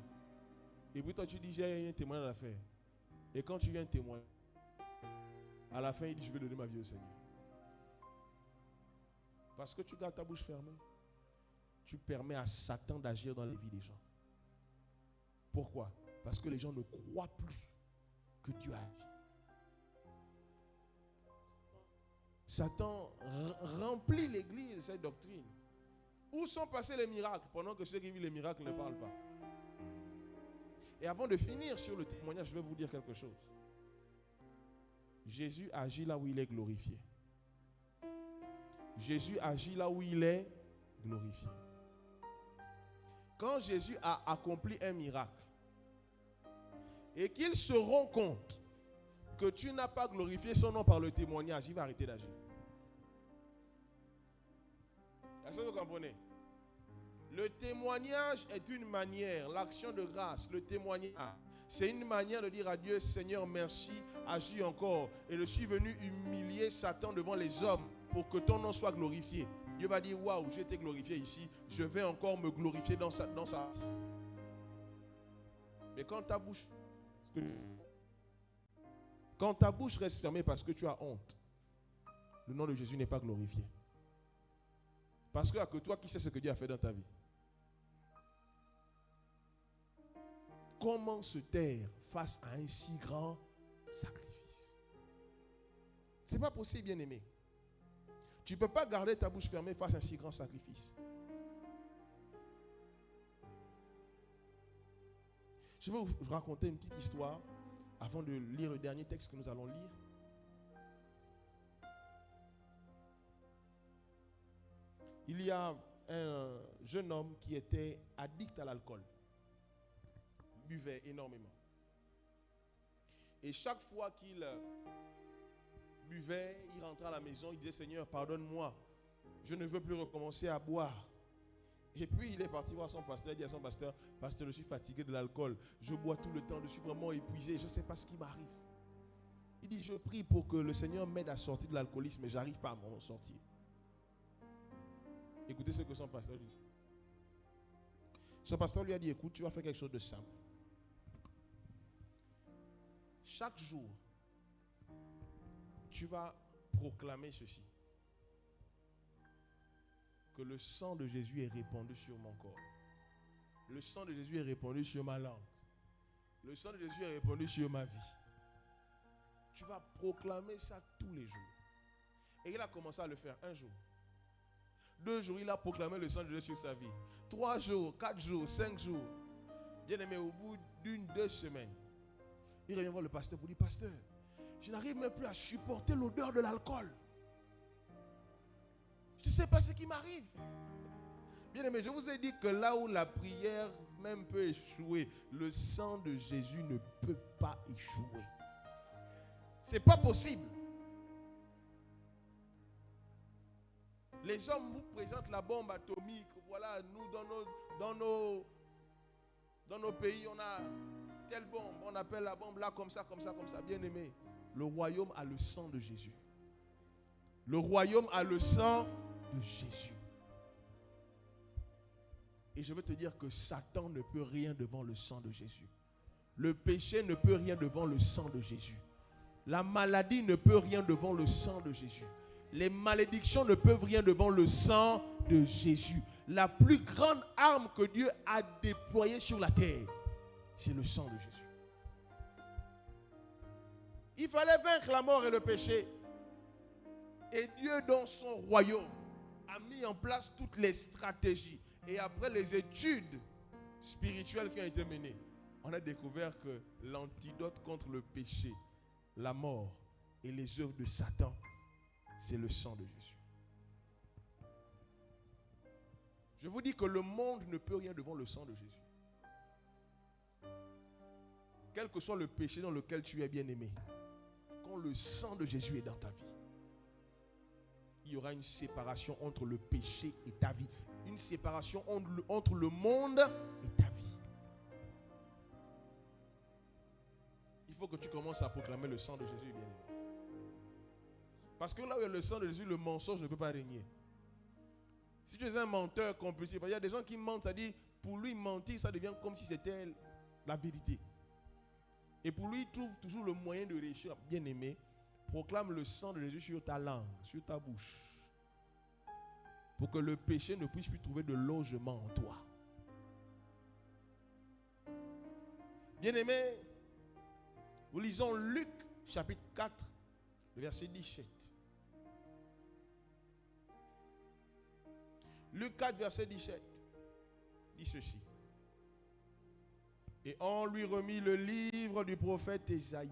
Et puis toi tu dis j'ai un témoignage à faire. Et quand tu viens témoigner, à la fin il dit je vais donner ma vie au Seigneur. Parce que tu gardes ta bouche fermée, tu permets à Satan d'agir dans les vies des gens. Pourquoi? Parce que les gens ne croient plus que Dieu agit. Satan remplit l'église de cette doctrine. Où sont passés les miracles pendant que ceux qui vivent les miracles ne parlent pas? Et avant de finir sur le témoignage, je vais vous dire quelque chose. Jésus agit là où il est glorifié. Jésus agit là où il est glorifié. Quand Jésus a accompli un miracle et qu'il se rend compte que tu n'as pas glorifié son nom par le témoignage, il va arrêter d'agir. Est-ce que vous comprenez? Le témoignage est une manière, l'action de grâce, le témoignage, c'est une manière de dire à Dieu, Seigneur, merci, agis encore. Et je suis venu humilier Satan devant les hommes pour que ton nom soit glorifié. Dieu va dire, waouh, j'ai été glorifié ici, je vais encore me glorifier dans sa vie. Mais quand ta bouche reste fermée parce que tu as honte, le nom de Jésus n'est pas glorifié. Parce que toi qui sais ce que Dieu a fait dans ta vie. Comment se taire face à un si grand sacrifice? Ce n'est pas possible, bien-aimé. Tu ne peux pas garder ta bouche fermée face à un si grand sacrifice. Je vais vous raconter une petite histoire avant de lire le dernier texte que nous allons lire. Il y a un jeune homme qui était addict à l'alcool. Il buvait énormément. Et chaque fois qu'il buvait, il rentrait à la maison, il disait, Seigneur, pardonne-moi, je ne veux plus recommencer à boire. Et puis il est parti voir son pasteur, il dit à son pasteur, pasteur, je suis fatigué de l'alcool, je bois tout le temps, je suis vraiment épuisé, je ne sais pas ce qui m'arrive. Il dit, je prie pour que le Seigneur m'aide à sortir de l'alcoolisme, mais je n'arrive pas à m'en sortir. Écoutez ce que son pasteur dit. Son pasteur lui a dit, écoute, tu vas faire quelque chose de simple. Chaque jour, tu vas proclamer ceci. Que le sang de Jésus est répandu sur mon corps. Le sang de Jésus est répandu sur ma langue. Le sang de Jésus est répandu sur ma vie. Tu vas proclamer ça tous les jours. Et il a commencé à le faire un jour. 2 jours, il a proclamé le sang de Jésus sur sa vie. 3 jours, 4 jours, 5 jours. Bien aimé, au bout d'1-2 semaines, il revient voir le pasteur pour dire, pasteur, je n'arrive même plus à supporter l'odeur de l'alcool. Je ne sais pas ce qui m'arrive. Bien aimé, je vous ai dit que là où la prière même peut échouer, le sang de Jésus ne peut pas échouer. C'est pas possible. Les hommes vous présentent la bombe atomique. Voilà, nous dans nos pays, on a telle bombe. On appelle la bombe là comme ça, comme ça, comme ça. Bien aimé, le royaume a le sang de Jésus. Le royaume a le sang de Jésus. Et je veux te dire que Satan ne peut rien devant le sang de Jésus. Le péché ne peut rien devant le sang de Jésus. La maladie ne peut rien devant le sang de Jésus. Les malédictions ne peuvent rien devant le sang de Jésus. La plus grande arme que Dieu a déployée sur la terre, c'est le sang de Jésus. Il fallait vaincre la mort et le péché. Et Dieu, dans son royaume, a mis en place toutes les stratégies. Et après les études spirituelles qui ont été menées, on a découvert que l'antidote contre le péché, la mort et les œuvres de Satan, c'est le sang de Jésus. Je vous dis que le monde ne peut rien devant le sang de Jésus. Quel que soit le péché dans lequel tu es bien aimé, quand le sang de Jésus est dans ta vie, il y aura une séparation entre le péché et ta vie. Une séparation entre le monde et ta vie. Il faut que tu commences à proclamer le sang de Jésus, bien aimé. Parce que là où il y a le sang de Jésus, le mensonge ne peut pas régner. Si tu es un menteur compulsif, il y a des gens qui mentent, ça dit, pour lui mentir, ça devient comme si c'était la vérité. Et pour lui, il trouve toujours le moyen de réussir. Bien aimé, proclame le sang de Jésus sur ta langue, sur ta bouche. Pour que le péché ne puisse plus trouver de logement en toi. Bien aimé, nous lisons Luc chapitre 4, le verset 17. Luc 4, verset 17, dit ceci. Et on lui remit le livre du prophète Ésaïe.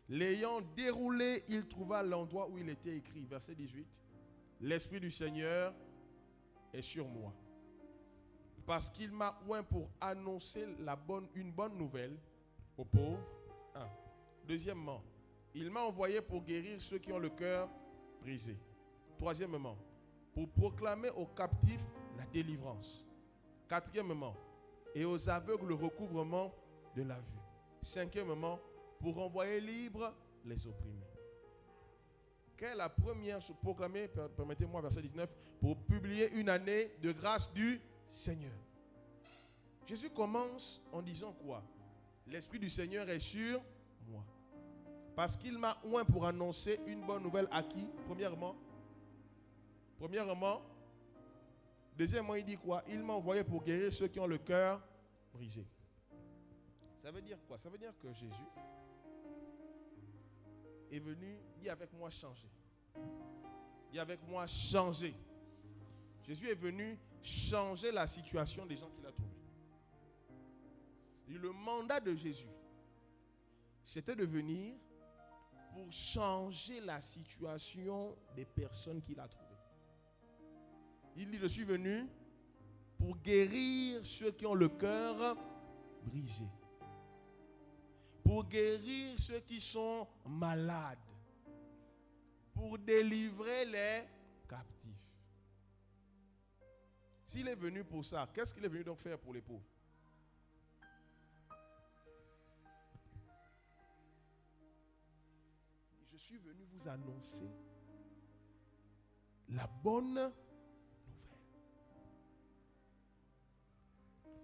L'ayant déroulé, il trouva l'endroit où il était écrit. Verset 18. L'Esprit du Seigneur est sur moi. Parce qu'il m'a oint pour annoncer une bonne nouvelle aux pauvres. Deuxièmement, il m'a envoyé pour guérir ceux qui ont le cœur brisé. Troisièmement, pour proclamer aux captifs la délivrance. Quatrièmement, et aux aveugles le recouvrement de la vue. Cinquièmement, pour renvoyer libres les opprimés. Quelle est la première chose proclamée, permettez-moi, verset 19, pour publier une année de grâce du Seigneur. Jésus commence en disant quoi? L'Esprit du Seigneur est sur moi. Parce qu'il m'a oint pour annoncer une bonne nouvelle à qui? Premièrement. Deuxièmement, il dit quoi? Il m'a envoyé pour guérir ceux qui ont le cœur brisé. Ça veut dire quoi? Ça veut dire que Jésus est venu, dit avec moi changer. Dit avec moi changer. Jésus est venu changer la situation des gens qu'il a trouvés. Et le mandat de Jésus, c'était de venir pour changer la situation des personnes qu'il a trouvées. Il dit, je suis venu pour guérir ceux qui ont le cœur brisé. Pour guérir ceux qui sont malades. Pour délivrer les captifs. S'il est venu pour ça, qu'est-ce qu'il est venu donc faire pour les pauvres? Je suis venu vous annoncer la bonne nouvelle.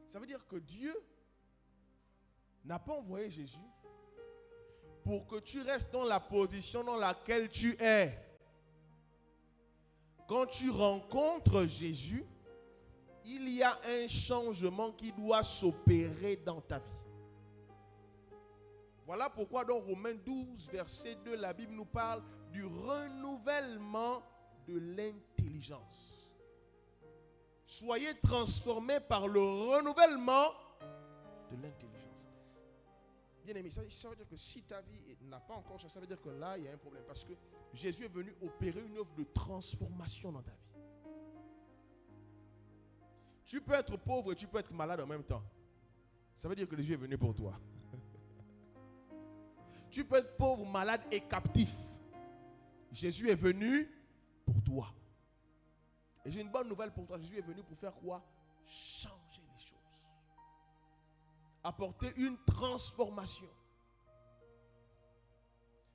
Ça veut dire que Dieu n'a pas envoyé Jésus pour que tu restes dans la position dans laquelle tu es. Quand tu rencontres Jésus, il y a un changement qui doit s'opérer dans ta vie. Voilà pourquoi dans Romains 12, verset 2, la Bible nous parle du renouvellement de l'intelligence. Soyez transformés par le renouvellement de l'intelligence. Bien aimé, ça veut dire que si ta vie n'a pas encore changé, ça veut dire que là, il y a un problème. Parce que Jésus est venu opérer une œuvre de transformation dans ta vie. Tu peux être pauvre et tu peux être malade en même temps. Ça veut dire que Jésus est venu pour toi. Tu peux être pauvre, malade et captif. Jésus est venu pour toi. Et j'ai une bonne nouvelle pour toi. Jésus est venu pour faire quoi? Changer les choses. Apporter une transformation.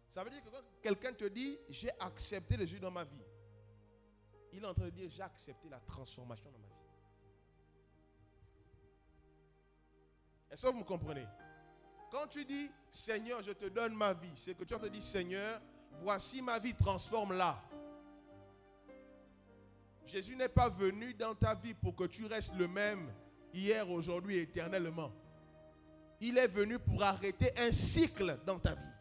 Ça veut dire que quand quelqu'un te dit, j'ai accepté Jésus dans ma vie, il est en train de dire, j'ai accepté la transformation dans ma vie. Est-ce que vous me comprenez? Quand tu dis, Seigneur, je te donne ma vie, c'est que tu te dis, Seigneur, voici ma vie, transforme-la. Jésus n'est pas venu dans ta vie pour que tu restes le même hier, aujourd'hui, éternellement. Il est venu pour arrêter un cycle dans ta vie.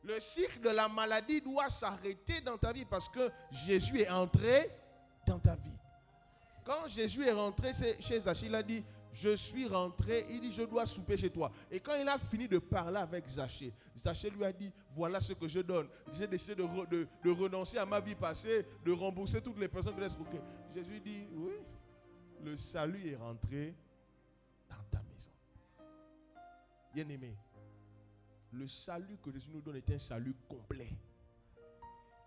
Le cycle de la maladie doit s'arrêter dans ta vie parce que Jésus est entré dans ta vie. Quand Jésus est rentré chez Zachée, il a dit, je suis rentré, il dit, je dois souper chez toi. Et quand il a fini de parler avec Zachée, Zachée lui a dit, voilà ce que je donne. J'ai décidé de renoncer à ma vie passée, de rembourser toutes les personnes de l'escroquer. Jésus dit, oui, le salut est rentré dans ta maison. Bien-aimé, le salut que Jésus nous donne est un salut complet.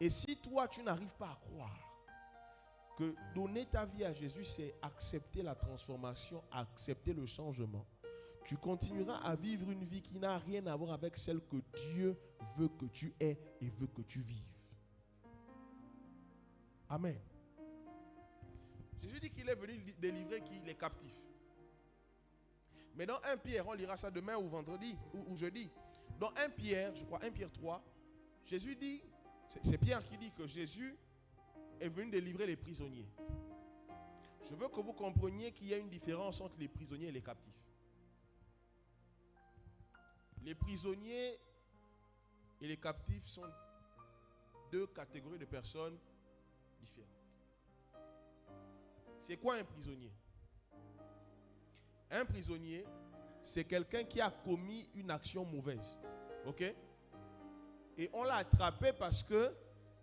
Et si toi, tu n'arrives pas à croire que donner ta vie à Jésus, c'est accepter la transformation, accepter le changement, tu continueras à vivre une vie qui n'a rien à voir avec celle que Dieu veut que tu aies et veut que tu vives. Amen. Jésus dit qu'il est venu délivrer qui? Les captifs. Mais dans 1 Pierre, on lira ça demain ou vendredi ou jeudi. Dans 1 Pierre, je crois 1 Pierre 3, Jésus dit, c'est Pierre qui dit que Jésus est venu délivrer les prisonniers. Je veux que vous compreniez qu'il y a une différence entre les prisonniers et les captifs. Les prisonniers et les captifs sont deux catégories de personnes différentes. C'est quoi un prisonnier? Un prisonnier, c'est quelqu'un qui a commis une action mauvaise. Ok? Et on l'a attrapé parce que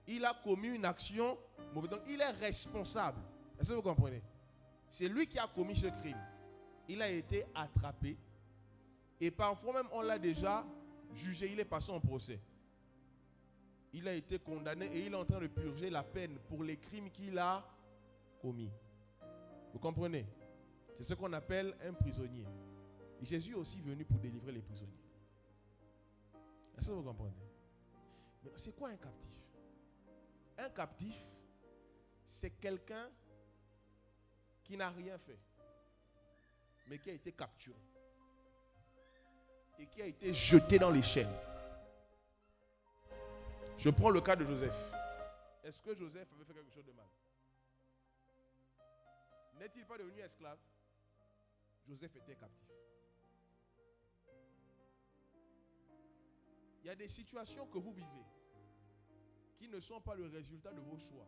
il a commis une action mauvaise. Donc, il est responsable. Est-ce que vous comprenez? C'est lui qui a commis ce crime. Il a été attrapé. Et parfois même, on l'a déjà jugé. Il est passé en procès. Il a été condamné et il est en train de purger la peine pour les crimes qu'il a commis. Vous comprenez? C'est ce qu'on appelle un prisonnier. Et Jésus est aussi venu pour délivrer les prisonniers. Est-ce que vous comprenez? Mais c'est quoi un captif? Un captif, c'est quelqu'un qui n'a rien fait, mais qui a été capturé et qui a été jeté dans les chaînes. Je prends le cas de Joseph. Est-ce que Joseph avait fait quelque chose de mal? N'est-il pas devenu esclave? Joseph était captif. Il y a des situations que vous vivez qui ne sont pas le résultat de vos choix,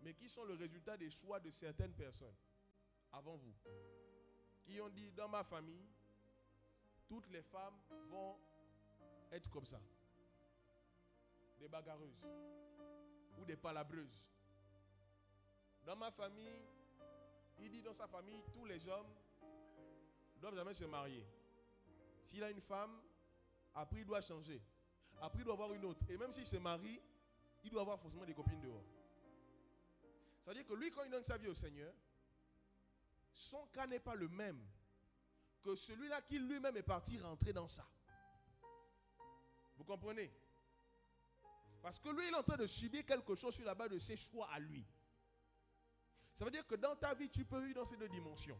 mais qui sont le résultat des choix de certaines personnes avant vous, qui ont dit, dans ma famille, toutes les femmes vont être comme ça, des bagarreuses ou des palabreuses. Dans ma famille, il dit, dans sa famille, tous les hommes ne doivent jamais se marier. S'il a une femme, après il doit changer, après il doit avoir une autre, et même s'il se marie, il doit avoir forcément des copines dehors. Ça veut dire que lui, quand il donne sa vie au Seigneur, son cas n'est pas le même que celui-là qui lui-même est parti rentrer dans ça. Vous comprenez? Parce que lui, il est en train de subir quelque chose sur la base de ses choix à lui. Ça veut dire que dans ta vie, tu peux vivre dans ces deux dimensions.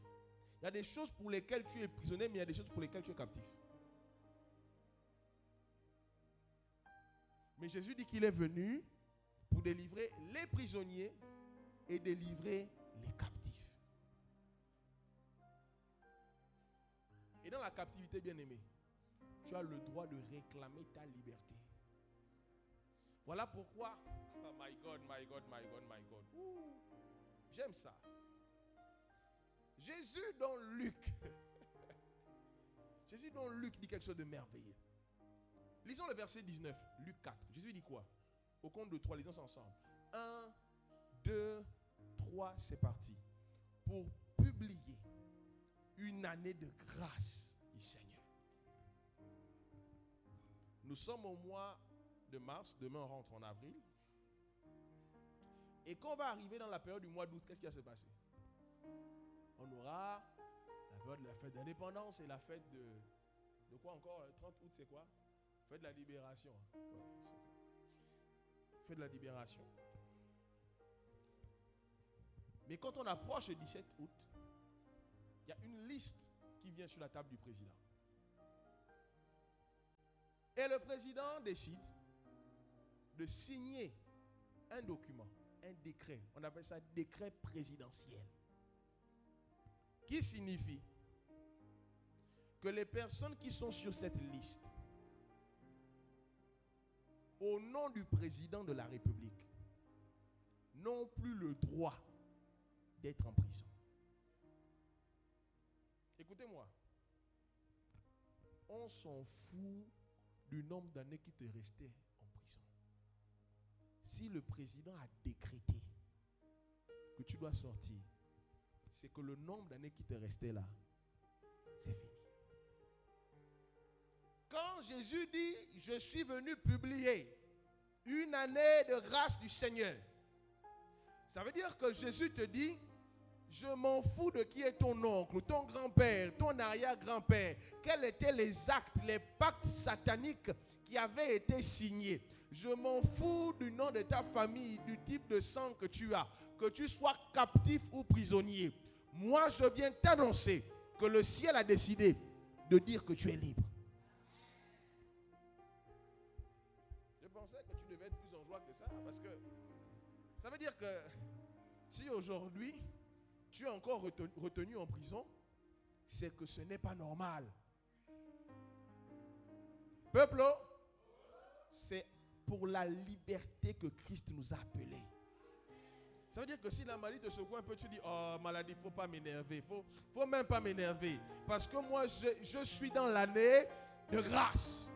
Il y a des choses pour lesquelles tu es prisonnier, mais il y a des choses pour lesquelles tu es captif. Mais Jésus dit qu'il est venu pour délivrer les prisonniers et délivrer les captifs. Et dans la captivité, bien-aimé, tu as le droit de réclamer ta liberté. Voilà pourquoi, oh my God, my God, my God, my God. Ouh, j'aime ça. Jésus dans Luc, Jésus dans Luc dit quelque chose de merveilleux. Lisons le verset 19, Luc 4. Jésus dit quoi? Au compte de 3, lisons ça ensemble. 1, 2, 3, c'est parti. Pour publier une année de grâce du Seigneur. Nous sommes au mois de mars, demain on rentre en avril. Et quand on va arriver dans la période du mois d'août, qu'est-ce qui va se passer? On aura la période de la fête d'indépendance et la fête de quoi encore? Le 30 août, c'est quoi? Fête de la libération. Ouais, fête de la libération. Mais quand on approche le 17 août, il y a une liste qui vient sur la table du président. Et le président décide de signer un document, un décret. On appelle ça décret présidentiel. Qui signifie que les personnes qui sont sur cette liste, au nom du président de la République, n'ont plus le droit d'être en prison. Écoutez-moi, on s'en fout du nombre d'années qui te restaient en prison. Si le président a décrété que tu dois sortir, c'est que le nombre d'années qui te restait là, c'est fini. Quand Jésus dit, je suis venu publier une année de grâce du Seigneur, ça veut dire que Jésus te dit, je m'en fous de qui est ton oncle, ton grand-père, ton arrière-grand-père, quels étaient les actes, les pactes sataniques qui avaient été signés. Je m'en fous du nom de ta famille, du type de sang que tu as, que tu sois captif ou prisonnier. Moi, je viens t'annoncer que le ciel a décidé de dire que tu es libre. Je pensais que tu devais être plus en joie que ça, parce que ça veut dire que si aujourd'hui tu es encore retenu en prison, c'est que ce n'est pas normal. Peuple, c'est pour la liberté que Christ nous a appelés. Ça veut dire que si la maladie te secoue un peu, tu dis, oh maladie, il ne faut pas m'énerver. Faut même pas m'énerver. Parce que moi, je suis dans l'année de grâce.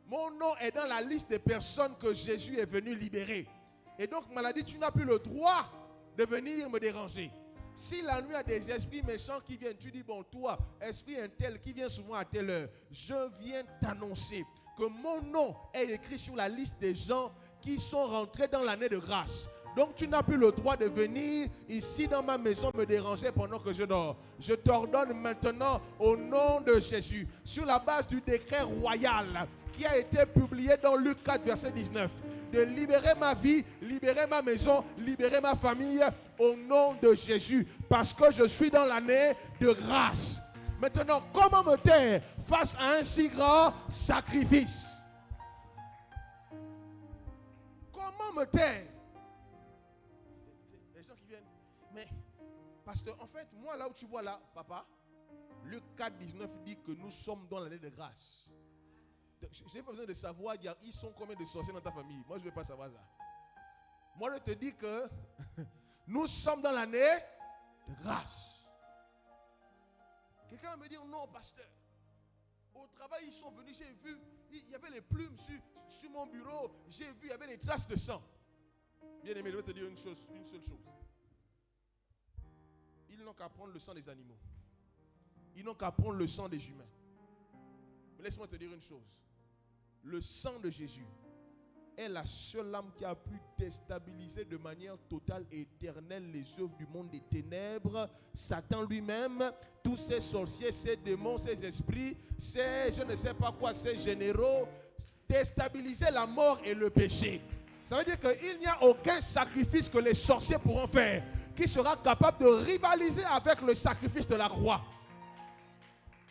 Mon nom est dans la liste des personnes que Jésus est venu libérer. Et donc, maladie, tu n'as plus le droit de venir me déranger. Si la nuit, il y a des esprits méchants qui viennent, tu dis, bon, toi, esprit un tel qui vient souvent à telle heure, je viens t'annoncer que mon nom est écrit sur la liste des gens qui sont rentrés dans l'année de grâce. Donc, tu n'as plus le droit de venir ici dans ma maison me déranger pendant que je dors. Je t'ordonne maintenant au nom de Jésus, sur la base du décret royal qui a été publié dans Luc 4, verset 19, de libérer ma vie, libérer ma maison, libérer ma famille au nom de Jésus, parce que je suis dans l'année de grâce. Maintenant, comment me taire face à un si grand sacrifice? Comment me taire? Les gens qui viennent, mais pasteur, en fait, moi là où tu vois là, papa, Luc 4, 19 dit que nous sommes dans l'année de grâce. Je n'ai pas besoin de savoir, ils sont combien de sorciers dans ta famille. Moi, je ne veux pas savoir ça. Moi, je te dis que nous sommes dans l'année de grâce. Quelqu'un va me dire, non, pasteur. Au travail, ils sont venus, j'ai vu, il y avait les plumes sur mon bureau. J'ai vu, il y avait les traces de sang. Bien aimé, je vais te dire une seule chose. Ils n'ont qu'à prendre le sang des animaux. Ils n'ont qu'à prendre le sang des humains. Mais laisse-moi te dire une chose. Le sang de Jésus est la seule âme qui a pu déstabiliser de manière totale et éternelle les œuvres du monde des ténèbres. Satan lui-même, tous ces sorciers, ces démons, ces esprits, ces je ne sais pas quoi, ces généraux, déstabiliser la mort et le péché. Ça veut dire qu'il n'y a aucun sacrifice que les sorciers pourront faire qui sera capable de rivaliser avec le sacrifice de la croix.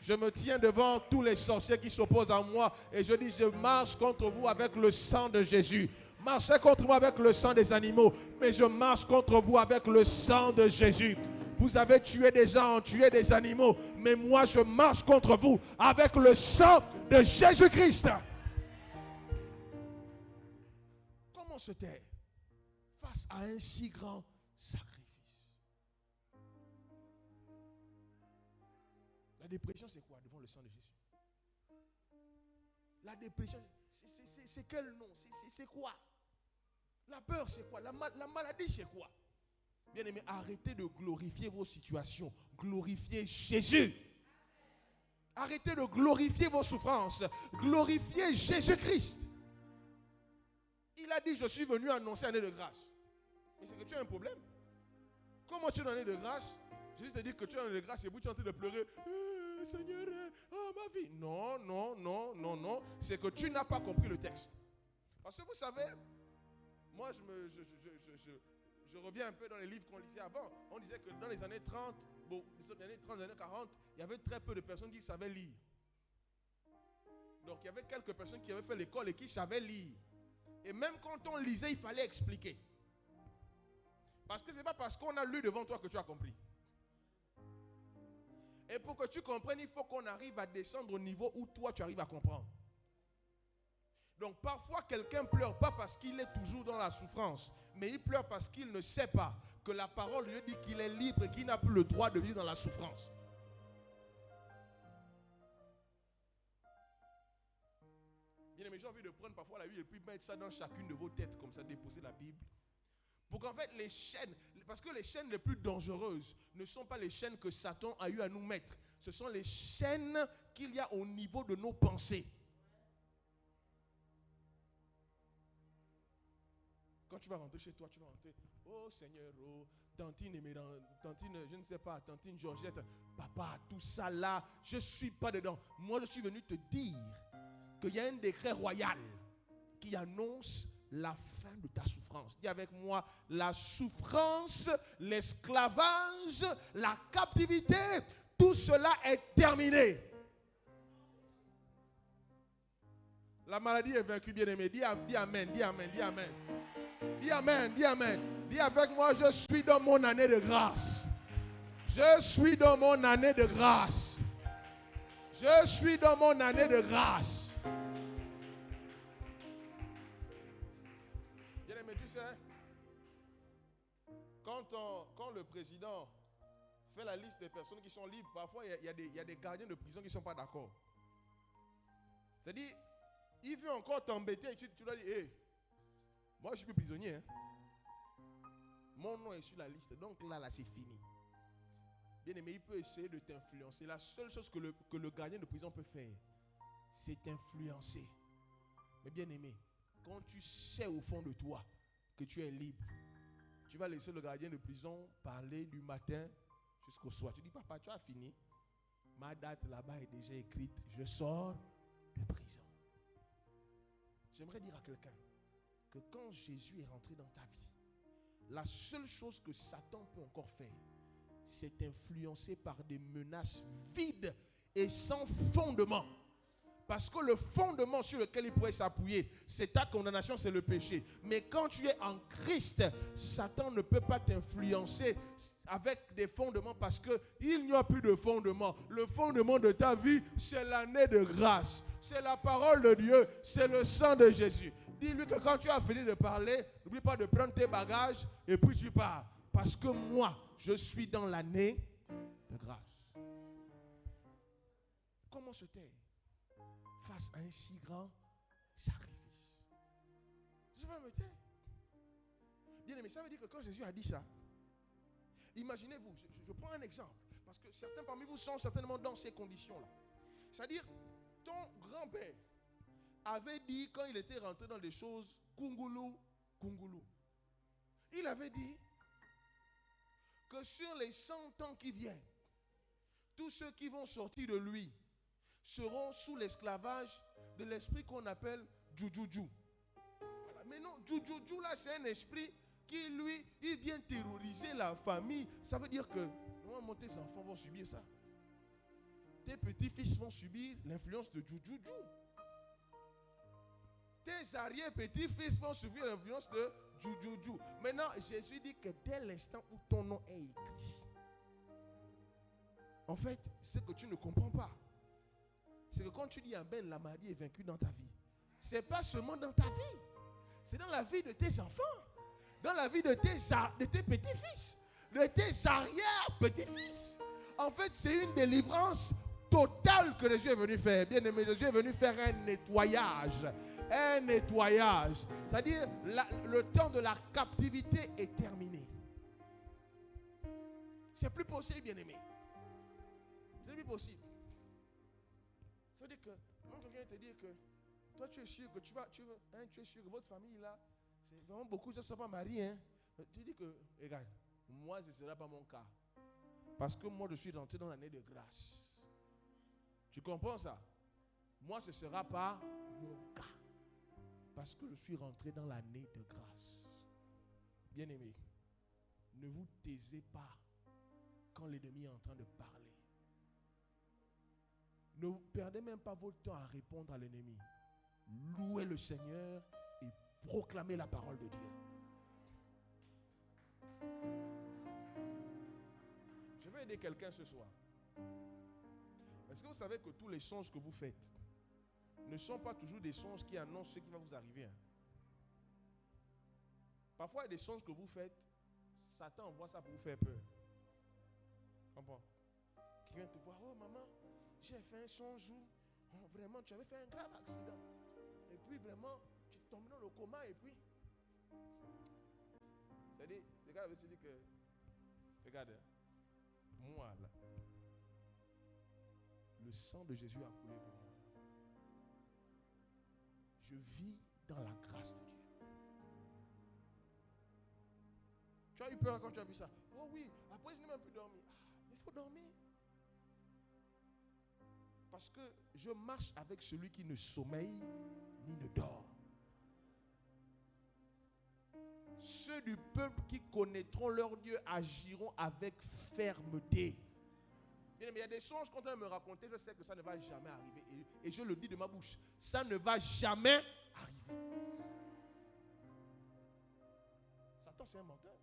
Je me tiens devant tous les sorciers qui s'opposent à moi et je dis, je marche contre vous avec le sang de Jésus. Marchez contre moi avec le sang des animaux, mais je marche contre vous avec le sang de Jésus. Vous avez tué des gens, tué des animaux, mais moi je marche contre vous avec le sang de Jésus-Christ. Comment se taire face à un si grand sacrifice? La dépression, c'est quoi devant le sang de Jésus? La dépression, c'est quel nom? C'est quoi? La peur, c'est quoi? La maladie, c'est quoi? Bien aimé, arrêtez de glorifier vos situations. Glorifiez Jésus. Arrêtez de glorifier vos souffrances. Glorifiez Jésus-Christ. Il a dit, je suis venu annoncer l'année de grâce. Mais c'est que tu as un problème. Comment tu es dans l'année de grâce? Jésus te dit que tu es dans l'année de grâce et puis tu es en train de pleurer. Seigneur, oh ma vie. Non, non, non, non, non. C'est que tu n'as pas compris le texte. Parce que vous savez, moi je reviens un peu dans les livres qu'on lisait avant. On disait que dans les années 30, bon, les années 30, les années 40, il y avait très peu de personnes qui savaient lire. Donc il y avait quelques personnes qui avaient fait l'école et qui savaient lire. Et même quand on lisait, il fallait expliquer. Parce que ce n'est pas parce qu'on a lu devant toi que tu as compris. Et pour que tu comprennes, il faut qu'on arrive à descendre au niveau où toi tu arrives à comprendre. Donc parfois quelqu'un pleure pas parce qu'il est toujours dans la souffrance, mais il pleure parce qu'il ne sait pas que la parole lui dit qu'il est libre et qu'il n'a plus le droit de vivre dans la souffrance. Bien aimé, j'ai envie de prendre parfois la Bible et puis mettre ça dans chacune de vos têtes, comme ça, déposer la Bible. Pour qu'en fait les chaînes, parce que les chaînes les plus dangereuses ne sont pas les chaînes que Satan a eu à nous mettre. Ce sont les chaînes qu'il y a au niveau de nos pensées. Quand tu vas rentrer chez toi, tu vas rentrer. Oh Seigneur, oh, tantine, je ne sais pas, tantine Georgette, papa, tout ça là, je ne suis pas dedans. Moi, je suis venu te dire qu'il y a un décret royal qui annonce la fin de ta souffrance. Dis avec moi, la souffrance, l'esclavage, la captivité, tout cela est terminé. La maladie est vaincue, bien-aimé. Dis amen, dis amen, dis amen. Dis amen, dis amen. Dis avec moi, je suis dans mon année de grâce. Je suis dans mon année de grâce. Je suis dans mon année de grâce. Bien-aimé, tu sais, quand le président fait la liste des personnes qui sont libres, parfois il y a des gardiens de prison qui ne sont pas d'accord. C'est-à-dire, il veut encore t'embêter et tu dois dire, hé, moi je suis plus prisonnier. Hein. Mon nom est sur la liste, donc là c'est fini. Bien aimé, il peut essayer de t'influencer. La seule chose que le gardien de prison peut faire, c'est t'influencer. Mais bien aimé, quand tu sais au fond de toi que tu es libre, tu vas laisser le gardien de prison parler du matin jusqu'au soir. Tu dis, papa, tu as fini. Ma date là-bas est déjà écrite. Je sors de prison. J'aimerais dire à quelqu'un que quand Jésus est rentré dans ta vie, la seule chose que Satan peut encore faire, c'est influencer par des menaces vides et sans fondement. Parce que le fondement sur lequel il pourrait s'appuyer, c'est ta condamnation, c'est le péché. Mais quand tu es en Christ, Satan ne peut pas t'influencer avec des fondements parce qu'il n'y a plus de fondement. Le fondement de ta vie, c'est l'année de grâce. C'est la parole de Dieu, c'est le sang de Jésus. Dis-lui que quand tu as fini de parler, n'oublie pas de prendre tes bagages et puis tu pars. Parce que moi, je suis dans l'année de grâce. Comment se taire face à un si grand sacrifice? Je vais me taire. Bien aimé, ça veut dire que quand Jésus a dit ça, imaginez-vous, je prends un exemple, parce que certains parmi vous sont certainement dans ces conditions-là. C'est-à-dire, ton grand-père avait dit, quand il était rentré dans des choses, Kungulu, Kungulu, il avait dit que sur les 100 ans qui viennent, tous ceux qui vont sortir de lui seront sous l'esclavage de l'esprit qu'on appelle Jujuju. Voilà. Mais non, Jujuju là, c'est un esprit qui, lui, il vient terroriser la famille. Ça veut dire que, normalement, tes enfants vont subir ça. tes petits-fils vont subir l'influence de Juju. Tes arrière-petits-fils vont subir l'influence de Juju. Maintenant, Jésus dit que dès l'instant où ton nom est écrit, en fait, ce que tu ne comprends pas, c'est que quand tu dis Amen, la maladie est vaincue dans ta vie. Ce n'est pas seulement dans ta vie, c'est dans la vie de tes enfants, dans la vie de tes petits-fils, de tes arrière-petits-fils. En fait, c'est une délivrance totale que Jésus est venu faire. Bien aimé, Jésus est venu faire un nettoyage. Un nettoyage. C'est-à-dire, le temps de la captivité est terminé. C'est plus possible, bien aimé. C'est plus possible. Ça veut dire que, quand quelqu'un te dit que toi tu es sûr que tu es sûr que votre famille là, c'est vraiment beaucoup, je ne sont pas mariés. Hein. Tu dis que, regarde, moi ce ne sera pas mon cas. Parce que moi je suis rentré dans l'année de grâce. Tu comprends ça? Moi ce ne sera pas mon cas. Parce que je suis rentré dans l'année de grâce. Bien aimé, ne vous taisez pas quand l'ennemi est en train de parler. Ne perdez même pas votre temps à répondre à l'ennemi. Louez le Seigneur et proclamez la parole de Dieu. Je vais aider quelqu'un ce soir. Est-ce que vous savez que tous les songes que vous faites ne sont pas toujours des songes qui annoncent ce qui va vous arriver? Hein? Parfois, il y a des songes que vous faites, Satan envoie ça pour vous faire peur. Comprends? Qui vient te voir, oh maman, j'ai fait un songe où vraiment tu avais fait un grave accident. Et puis vraiment, tu tombes dans le coma et puis. C'est-à-dire, le gars avait dit que, regarde, moi là, le sang de Jésus a coulé pour moi. Je vis dans la grâce de Dieu. Tu as eu peur quand tu as vu ça? Oh oui, après je n'ai même plus dormi. Mais il faut dormir. Parce que je marche avec celui qui ne sommeille ni ne dort. Ceux du peuple qui connaîtront leur Dieu agiront avec fermeté. Bien, mais il y a des songes qu'on me raconter, je sais que ça ne va jamais arriver. Et je le dis de ma bouche, ça ne va jamais arriver. Satan, c'est un menteur.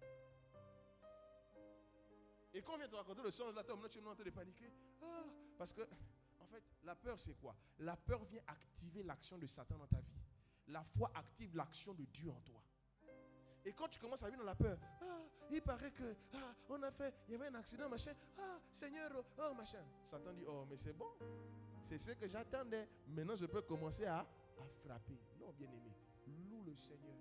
Et quand on vient te raconter le songe, là, tu es en train de paniquer. Parce que, en fait, la peur, c'est quoi? La peur vient activer l'action de Satan dans ta vie. La foi active l'action de Dieu en toi. Et quand tu commences à vivre dans la peur, il paraît que, il y avait un accident, machin, Seigneur, machin. Satan dit, mais c'est bon. C'est ce que j'attendais. Maintenant, je peux commencer à frapper. Non, bien-aimé, loue le Seigneur.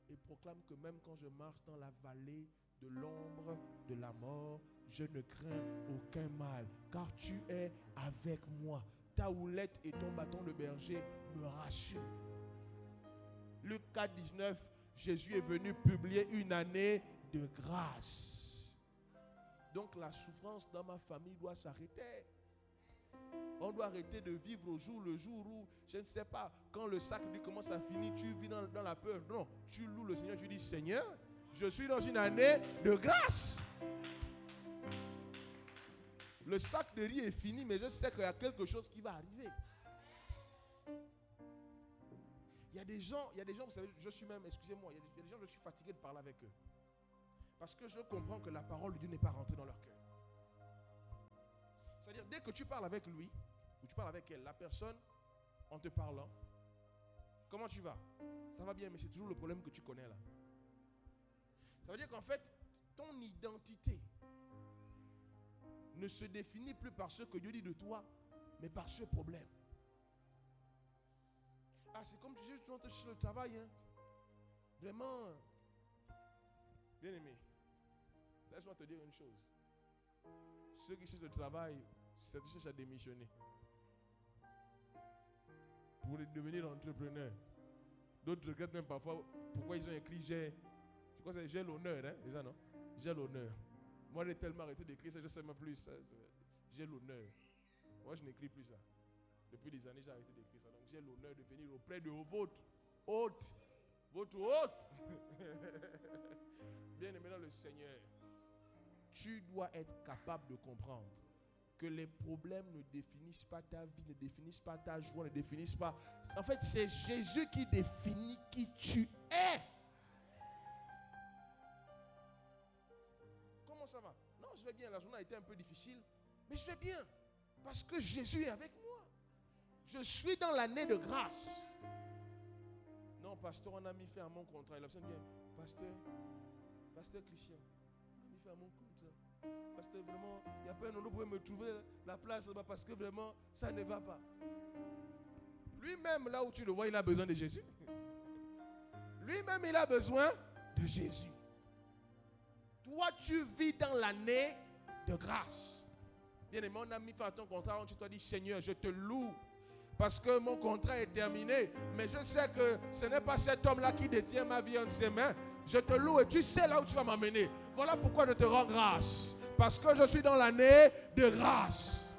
Et proclame que même quand je marche dans la vallée de l'ombre de la mort, je ne crains aucun mal, car tu es avec moi. Ta houlette et ton bâton de berger me rassurent. Luc 4, 19, Jésus est venu publier une année de grâce. Donc la souffrance dans ma famille doit s'arrêter. On doit arrêter de vivre au jour le jour où, je ne sais pas, quand le sac lui commence à finir, tu vis dans la peur. Non, tu loues le Seigneur, tu dis, Seigneur, je suis dans une année de grâce. Le sac de riz est fini, mais je sais qu'il y a quelque chose qui va arriver. Il y a des gens, vous savez, je suis même, excusez-moi, il y a des gens, je suis fatigué de parler avec eux. Parce que je comprends que la parole de Dieu n'est pas rentrée dans leur cœur. C'est-à-dire, dès que tu parles avec lui, ou tu parles avec elle, la personne, en te parlant, comment tu vas? Ça va bien, mais c'est toujours le problème que tu connais là. Ça veut dire qu'en fait, ton identité ne se définit plus par ce que Dieu dit de toi, mais par ce problème. C'est comme si tu rentres sur le travail. Hein. Vraiment. Bien aimé. Laisse-moi te dire une chose. Ceux qui cherchent le travail, c'est de chercher à démissionner. Pour devenir entrepreneur. D'autres regrettent même parfois pourquoi ils ont écrit j'ai l'honneur. Hein? C'est ça, non? J'ai l'honneur. Moi, j'ai tellement arrêté d'écrire ça, je ne sais même plus. J'ai l'honneur. Moi, je n'écris plus ça. Depuis des années, j'ai arrêté d'écrire ça. Donc, j'ai l'honneur de venir auprès de votre hôte. Votre hôte. Bien aimé dans le Seigneur, tu dois être capable de comprendre que les problèmes ne définissent pas ta vie, ne définissent pas ta joie, ne définissent pas. En fait, c'est Jésus qui définit qui tu es. Comment ça va? Non, je vais bien. La journée a été un peu difficile, mais je vais bien. Parce que Jésus est avec moi. Je suis dans l'année de grâce. Non, pasteur, on a mis fin à mon contrat. Il a besoin de dire, pasteur Christian, on a mis fin à mon contrat. Pasteur, vraiment, il n'y a pas un endroit où vous pouvez me trouver la place là-bas parce que vraiment, ça ne va pas. Lui-même, là où tu le vois, il a besoin de Jésus. Lui-même, il a besoin de Jésus. Toi, tu vis dans l'année de grâce. Bien aimé, on a mis fin à ton contrat, tu t'as dit, Seigneur, je te loue. Parce que mon contrat est terminé. Mais je sais que ce n'est pas cet homme-là qui détient ma vie entre ses mains. Je te loue et tu sais là où tu vas m'amener. Voilà pourquoi je te rends grâce. Parce que je suis dans l'année de grâce.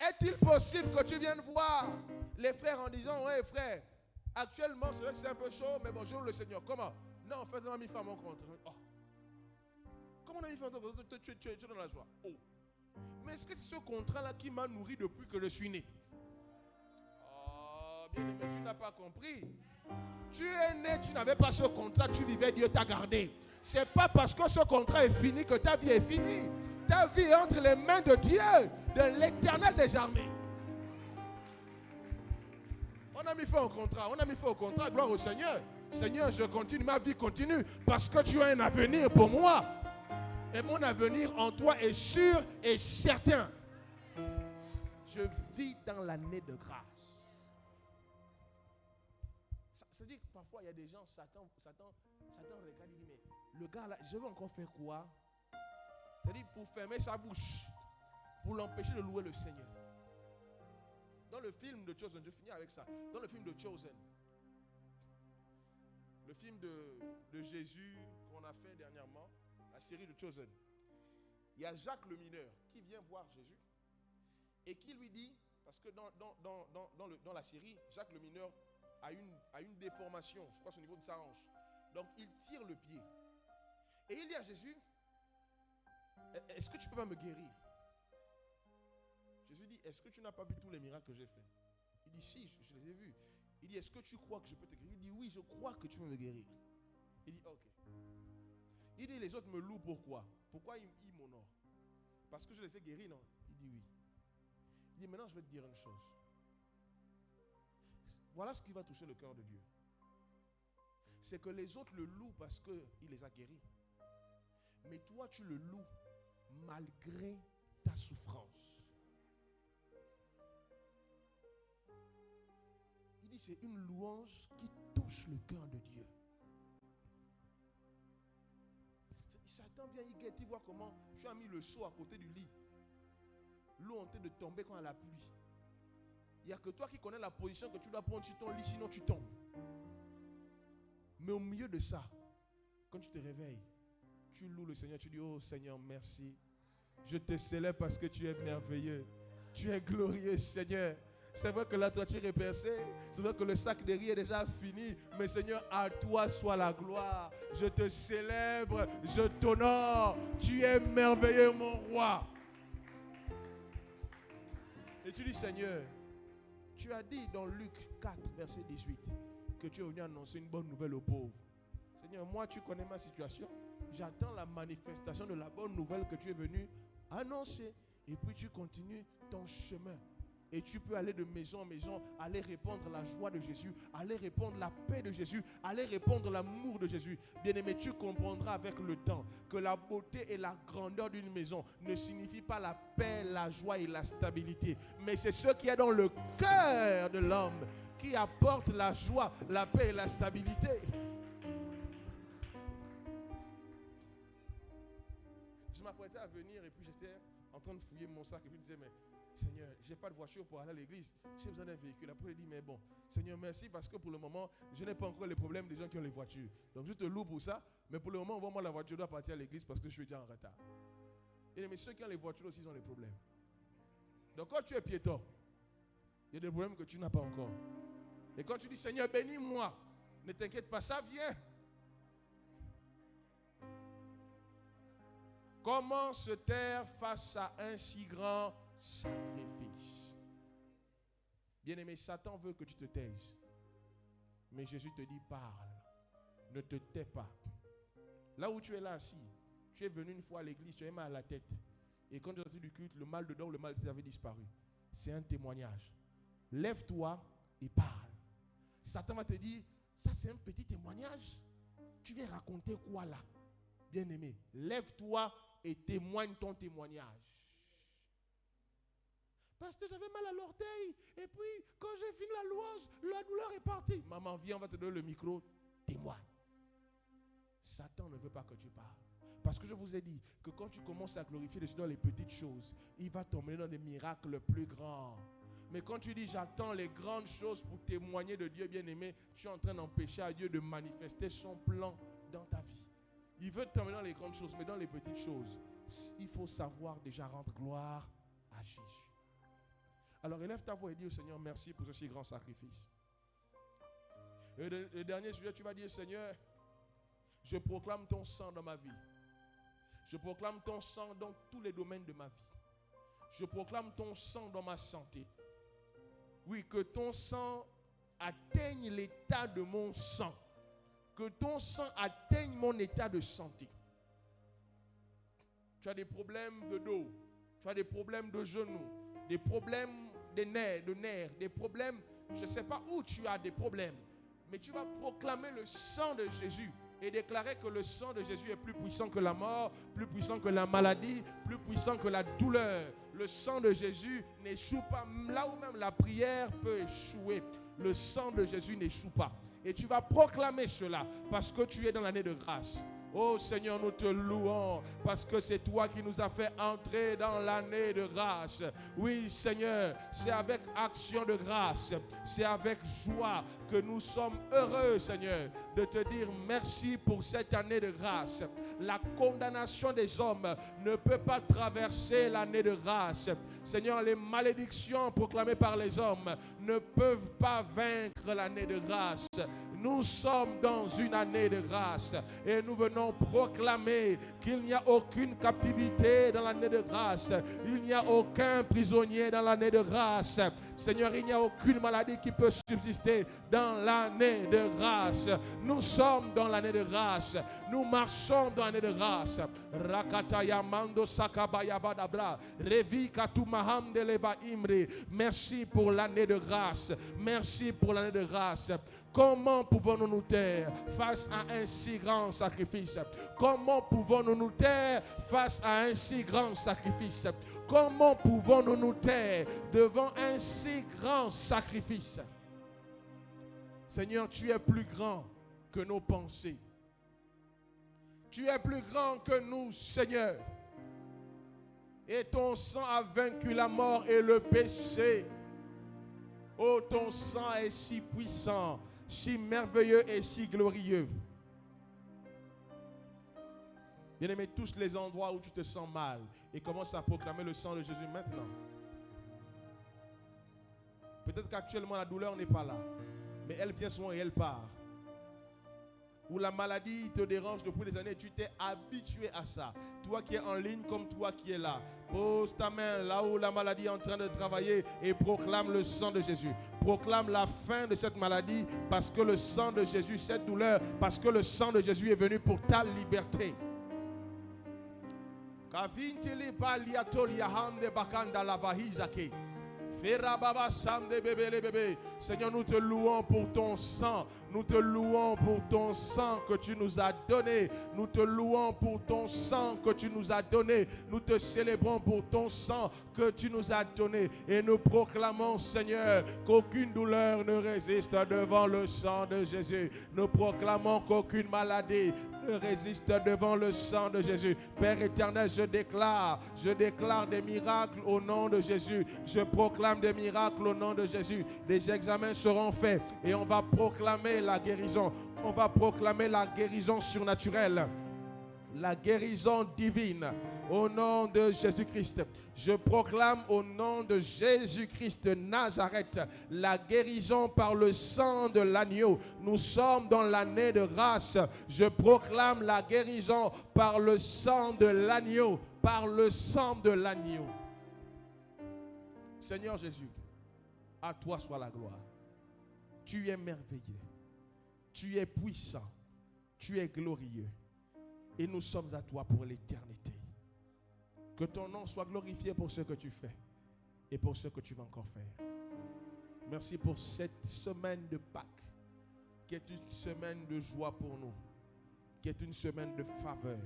Est-il possible que tu viennes voir les frères en disant, ouais frère, actuellement c'est vrai que c'est un peu chaud, mais bonjour le Seigneur. Comment? Non, en fait, on a mis fin à mon contrat. Oh. Comment on a mis fin à ton contrat? Tu es dans la joie. Oh. Mais est-ce que c'est ce contrat-là qui m'a nourri depuis que je suis né? Oh, bien aimé, tu n'as pas compris. Tu es né, tu n'avais pas ce contrat, tu vivais, Dieu t'a gardé. C'est pas parce que ce contrat est fini que ta vie est finie. Ta vie est entre les mains de Dieu, de l'Éternel des armées. On a mis fin au contrat, gloire au Seigneur. Seigneur, je continue, ma vie continue, parce que tu as un avenir pour moi. Et mon avenir en toi est sûr et certain. Je vis dans l'année de grâce. Ça dit que parfois il y a des gens, Satan regarde et dit, mais le gars là, je vais encore faire quoi? C'est-à-dire pour fermer sa bouche, pour l'empêcher de louer le Seigneur. Dans le film de Chosen, je finis avec ça. Dans le film de Chosen, le film de Jésus qu'on a fait dernièrement, la série de Chosen, il y a Jacques le mineur qui vient voir Jésus et qui lui dit, parce que dans la série, Jacques le mineur a une déformation, je crois, au niveau de sa hanche. Donc il tire le pied. Et il dit à Jésus, est-ce que tu ne peux pas me guérir? Jésus dit, est-ce que tu n'as pas vu tous les miracles que j'ai faits? Il dit, si, je les ai vus. Il dit, est-ce que tu crois que je peux te guérir? Il dit, oui, je crois que tu peux me guérir. Il dit, ok. Il dit, les autres me louent pourquoi? Pourquoi ils m'honorent? Parce que je les ai guéris, non? Il dit, oui. Il dit, maintenant je vais te dire une chose. Voilà ce qui va toucher le cœur de Dieu. C'est que les autres le louent parce qu'il les a guéris. Mais toi, tu le loues malgré ta souffrance. Il dit, c'est une louange qui touche le cœur de Dieu. Satan vient, il guette, il voit comment tu as mis le seau à côté du lit. L'eau est en train de tomber quand il y a la pluie. Il n'y a que toi qui connais la position que tu dois prendre sur ton lit, sinon tu tombes. Mais au milieu de ça, quand tu te réveilles, tu loues le Seigneur, tu dis, oh Seigneur, merci. Je te célèbre parce que tu es merveilleux. Tu es glorieux, Seigneur. C'est vrai que la toiture est percée. C'est vrai que le sac de riz est déjà fini. Mais Seigneur, à toi soit la gloire. Je te célèbre, je t'honore. Tu es merveilleux, mon roi. Et tu dis, Seigneur, tu as dit dans Luc 4, verset 18, que tu es venu annoncer une bonne nouvelle aux pauvres. Seigneur, moi, tu connais ma situation. J'attends la manifestation de la bonne nouvelle que tu es venu annoncer. Et puis tu continues ton chemin. Et tu peux aller de maison en maison, aller répandre la joie de Jésus, aller répandre la paix de Jésus, aller répandre l'amour de Jésus. Bien-aimé, tu comprendras avec le temps que la beauté et la grandeur d'une maison ne signifient pas la paix, la joie et la stabilité. Mais c'est ce qui est dans le cœur de l'homme qui apporte la joie, la paix et la stabilité. Je m'apprêtais à venir et puis j'étais en train de fouiller mon sac et puis je disais, mais Seigneur, je n'ai pas de voiture pour aller à l'église. J'ai besoin d'un véhicule. Après, il dit, mais bon, Seigneur, merci parce que pour le moment, je n'ai pas encore les problèmes des gens qui ont les voitures. Donc, je te loue pour ça. Mais pour le moment, envoie-moi la voiture, je dois partir à l'église parce que je suis déjà en retard. Et mais ceux qui ont les voitures aussi, ils ont des problèmes. Donc, quand tu es piéton, il y a des problèmes que tu n'as pas encore. Et quand tu dis, Seigneur, bénis-moi, ne t'inquiète pas, ça vient. Comment se taire face à un si grand sacrifice? Bien-aimé, Satan veut que tu te taises. Mais Jésus te dit, parle. Ne te tais pas. Là où tu es là assis, tu es venu une fois à l'église, tu as mal à la tête. Et quand tu es sorti du culte, le mal dedans, le mal avait disparu. C'est un témoignage. Lève-toi et parle. Satan va te dire, ça c'est un petit témoignage. Tu viens raconter quoi là? Bien-aimé, lève-toi et témoigne ton témoignage. Parce que j'avais mal à l'orteil. Et puis, quand j'ai fini la louange, la douleur est partie. Maman, viens, on va te donner le micro. Témoigne. Satan ne veut pas que tu parles. Parce que je vous ai dit que quand tu commences à glorifier le Seigneur dans les petites choses, il va t'emmener dans des miracles plus grands. Mais quand tu dis j'attends les grandes choses pour témoigner de Dieu bien-aimé, tu es en train d'empêcher à Dieu de manifester son plan dans ta vie. Il veut t'emmener dans les grandes choses, mais dans les petites choses, il faut savoir déjà rendre gloire à Jésus. Alors élève ta voix et dis au Seigneur merci pour ce si grand sacrifice. Et le dernier sujet, tu vas dire Seigneur, je proclame ton sang dans ma vie. Je proclame ton sang dans tous les domaines de ma vie. Je proclame ton sang dans ma santé. Oui, que ton sang atteigne l'état de mon sang. Que ton sang atteigne mon état de santé. Tu as des problèmes de dos, tu as des problèmes de genoux, des problèmes de nerfs, des problèmes, je ne sais pas où tu as des problèmes, mais tu vas proclamer le sang de Jésus et déclarer que le sang de Jésus est plus puissant que la mort, plus puissant que la maladie, plus puissant que la douleur. Le sang de Jésus n'échoue pas. Là où même la prière peut échouer, le sang de Jésus n'échoue pas. Et tu vas proclamer cela parce que tu es dans l'année de grâce. Oh Seigneur, nous te louons parce que c'est toi qui nous as fait entrer dans l'année de grâce. Oui Seigneur, c'est avec action de grâce, c'est avec joie que nous sommes heureux Seigneur de te dire merci pour cette année de grâce. La condamnation des hommes ne peut pas traverser l'année de grâce. Seigneur, les malédictions proclamées par les hommes ne peuvent pas vaincre l'année de grâce. Nous sommes dans une année de grâce et nous venons proclamer qu'il n'y a aucune captivité dans l'année de grâce. Il n'y a aucun prisonnier dans l'année de grâce. Seigneur, il n'y a aucune maladie qui peut subsister dans l'année de grâce. Nous sommes dans l'année de grâce. Nous marchons dans l'année de grâce. Rakatayamando sakabayavadabra. Revi katumahamdeleva imri. Merci pour l'année de grâce. Merci pour l'année de grâce. Comment pouvons-nous nous taire face à un si grand sacrifice? Comment pouvons-nous nous taire face à un si grand sacrifice? Comment pouvons-nous nous taire devant un si grand sacrifice? Seigneur, tu es plus grand que nos pensées. Tu es plus grand que nous, Seigneur. Et ton sang a vaincu la mort et le péché. Oh, ton sang est si puissant, si merveilleux et si glorieux. Bien-aimé, touche les endroits où tu te sens mal et commence à proclamer le sang de Jésus maintenant. Peut-être qu'actuellement la douleur n'est pas là, mais elle vient souvent et elle part. Ou la maladie te dérange depuis des années, tu t'es habitué à ça. Toi qui es en ligne comme toi qui es là, pose ta main là où la maladie est en train de travailler et proclame le sang de Jésus. Proclame la fin de cette maladie parce que le sang de Jésus, cette douleur, parce que le sang de Jésus est venu pour ta liberté. Seigneur, nous te louons pour ton sang. Nous te louons pour ton sang que tu nous as donné. Nous te louons pour ton sang que tu nous as donné. Nous te célébrons pour ton sang que tu nous as donné. Et nous proclamons, Seigneur, qu'aucune douleur ne résiste devant le sang de Jésus. Nous proclamons qu'aucune maladie ne résiste devant le sang de Jésus. Père éternel, je déclare des miracles au nom de Jésus. Je proclame des miracles au nom de Jésus. Des examens seront faits et on va proclamer la guérison. On va proclamer la guérison surnaturelle. la guérison divine au nom de Jésus-Christ. Je proclame au nom de Jésus-Christ de Nazareth la guérison par le sang de l'agneau. Nous sommes dans l'année de grâce. Je proclame la guérison par le sang de l'agneau, par le sang de l'agneau. Seigneur Jésus, à toi soit la gloire. Tu es merveilleux, tu es puissant, tu es glorieux. Et nous sommes à toi pour l'éternité. Que ton nom soit glorifié pour ce que tu fais et pour ce que tu vas encore faire. Merci pour cette semaine de Pâques, qui est une semaine de joie pour nous, qui est une semaine de faveur.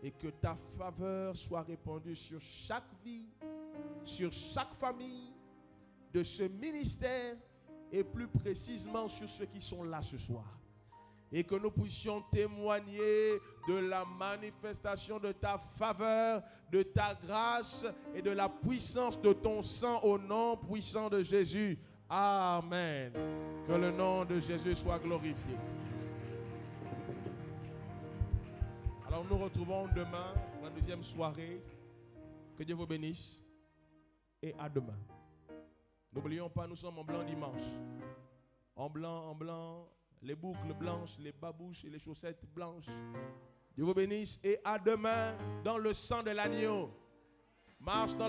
Et que ta faveur soit répandue sur chaque vie, sur chaque famille de ce ministère et plus précisément sur ceux qui sont là ce soir. Et que nous puissions témoigner de la manifestation de ta faveur, de ta grâce et de la puissance de ton sang au nom puissant de Jésus. Amen. Que le nom de Jésus soit glorifié. Alors nous nous retrouvons demain pour la deuxième soirée. Que Dieu vous bénisse et à demain. N'oublions pas, nous sommes en blanc dimanche. En blanc, les boucles blanches, les babouches et les chaussettes blanches. Dieu vous bénisse et à demain dans le sang de l'agneau. Marche dans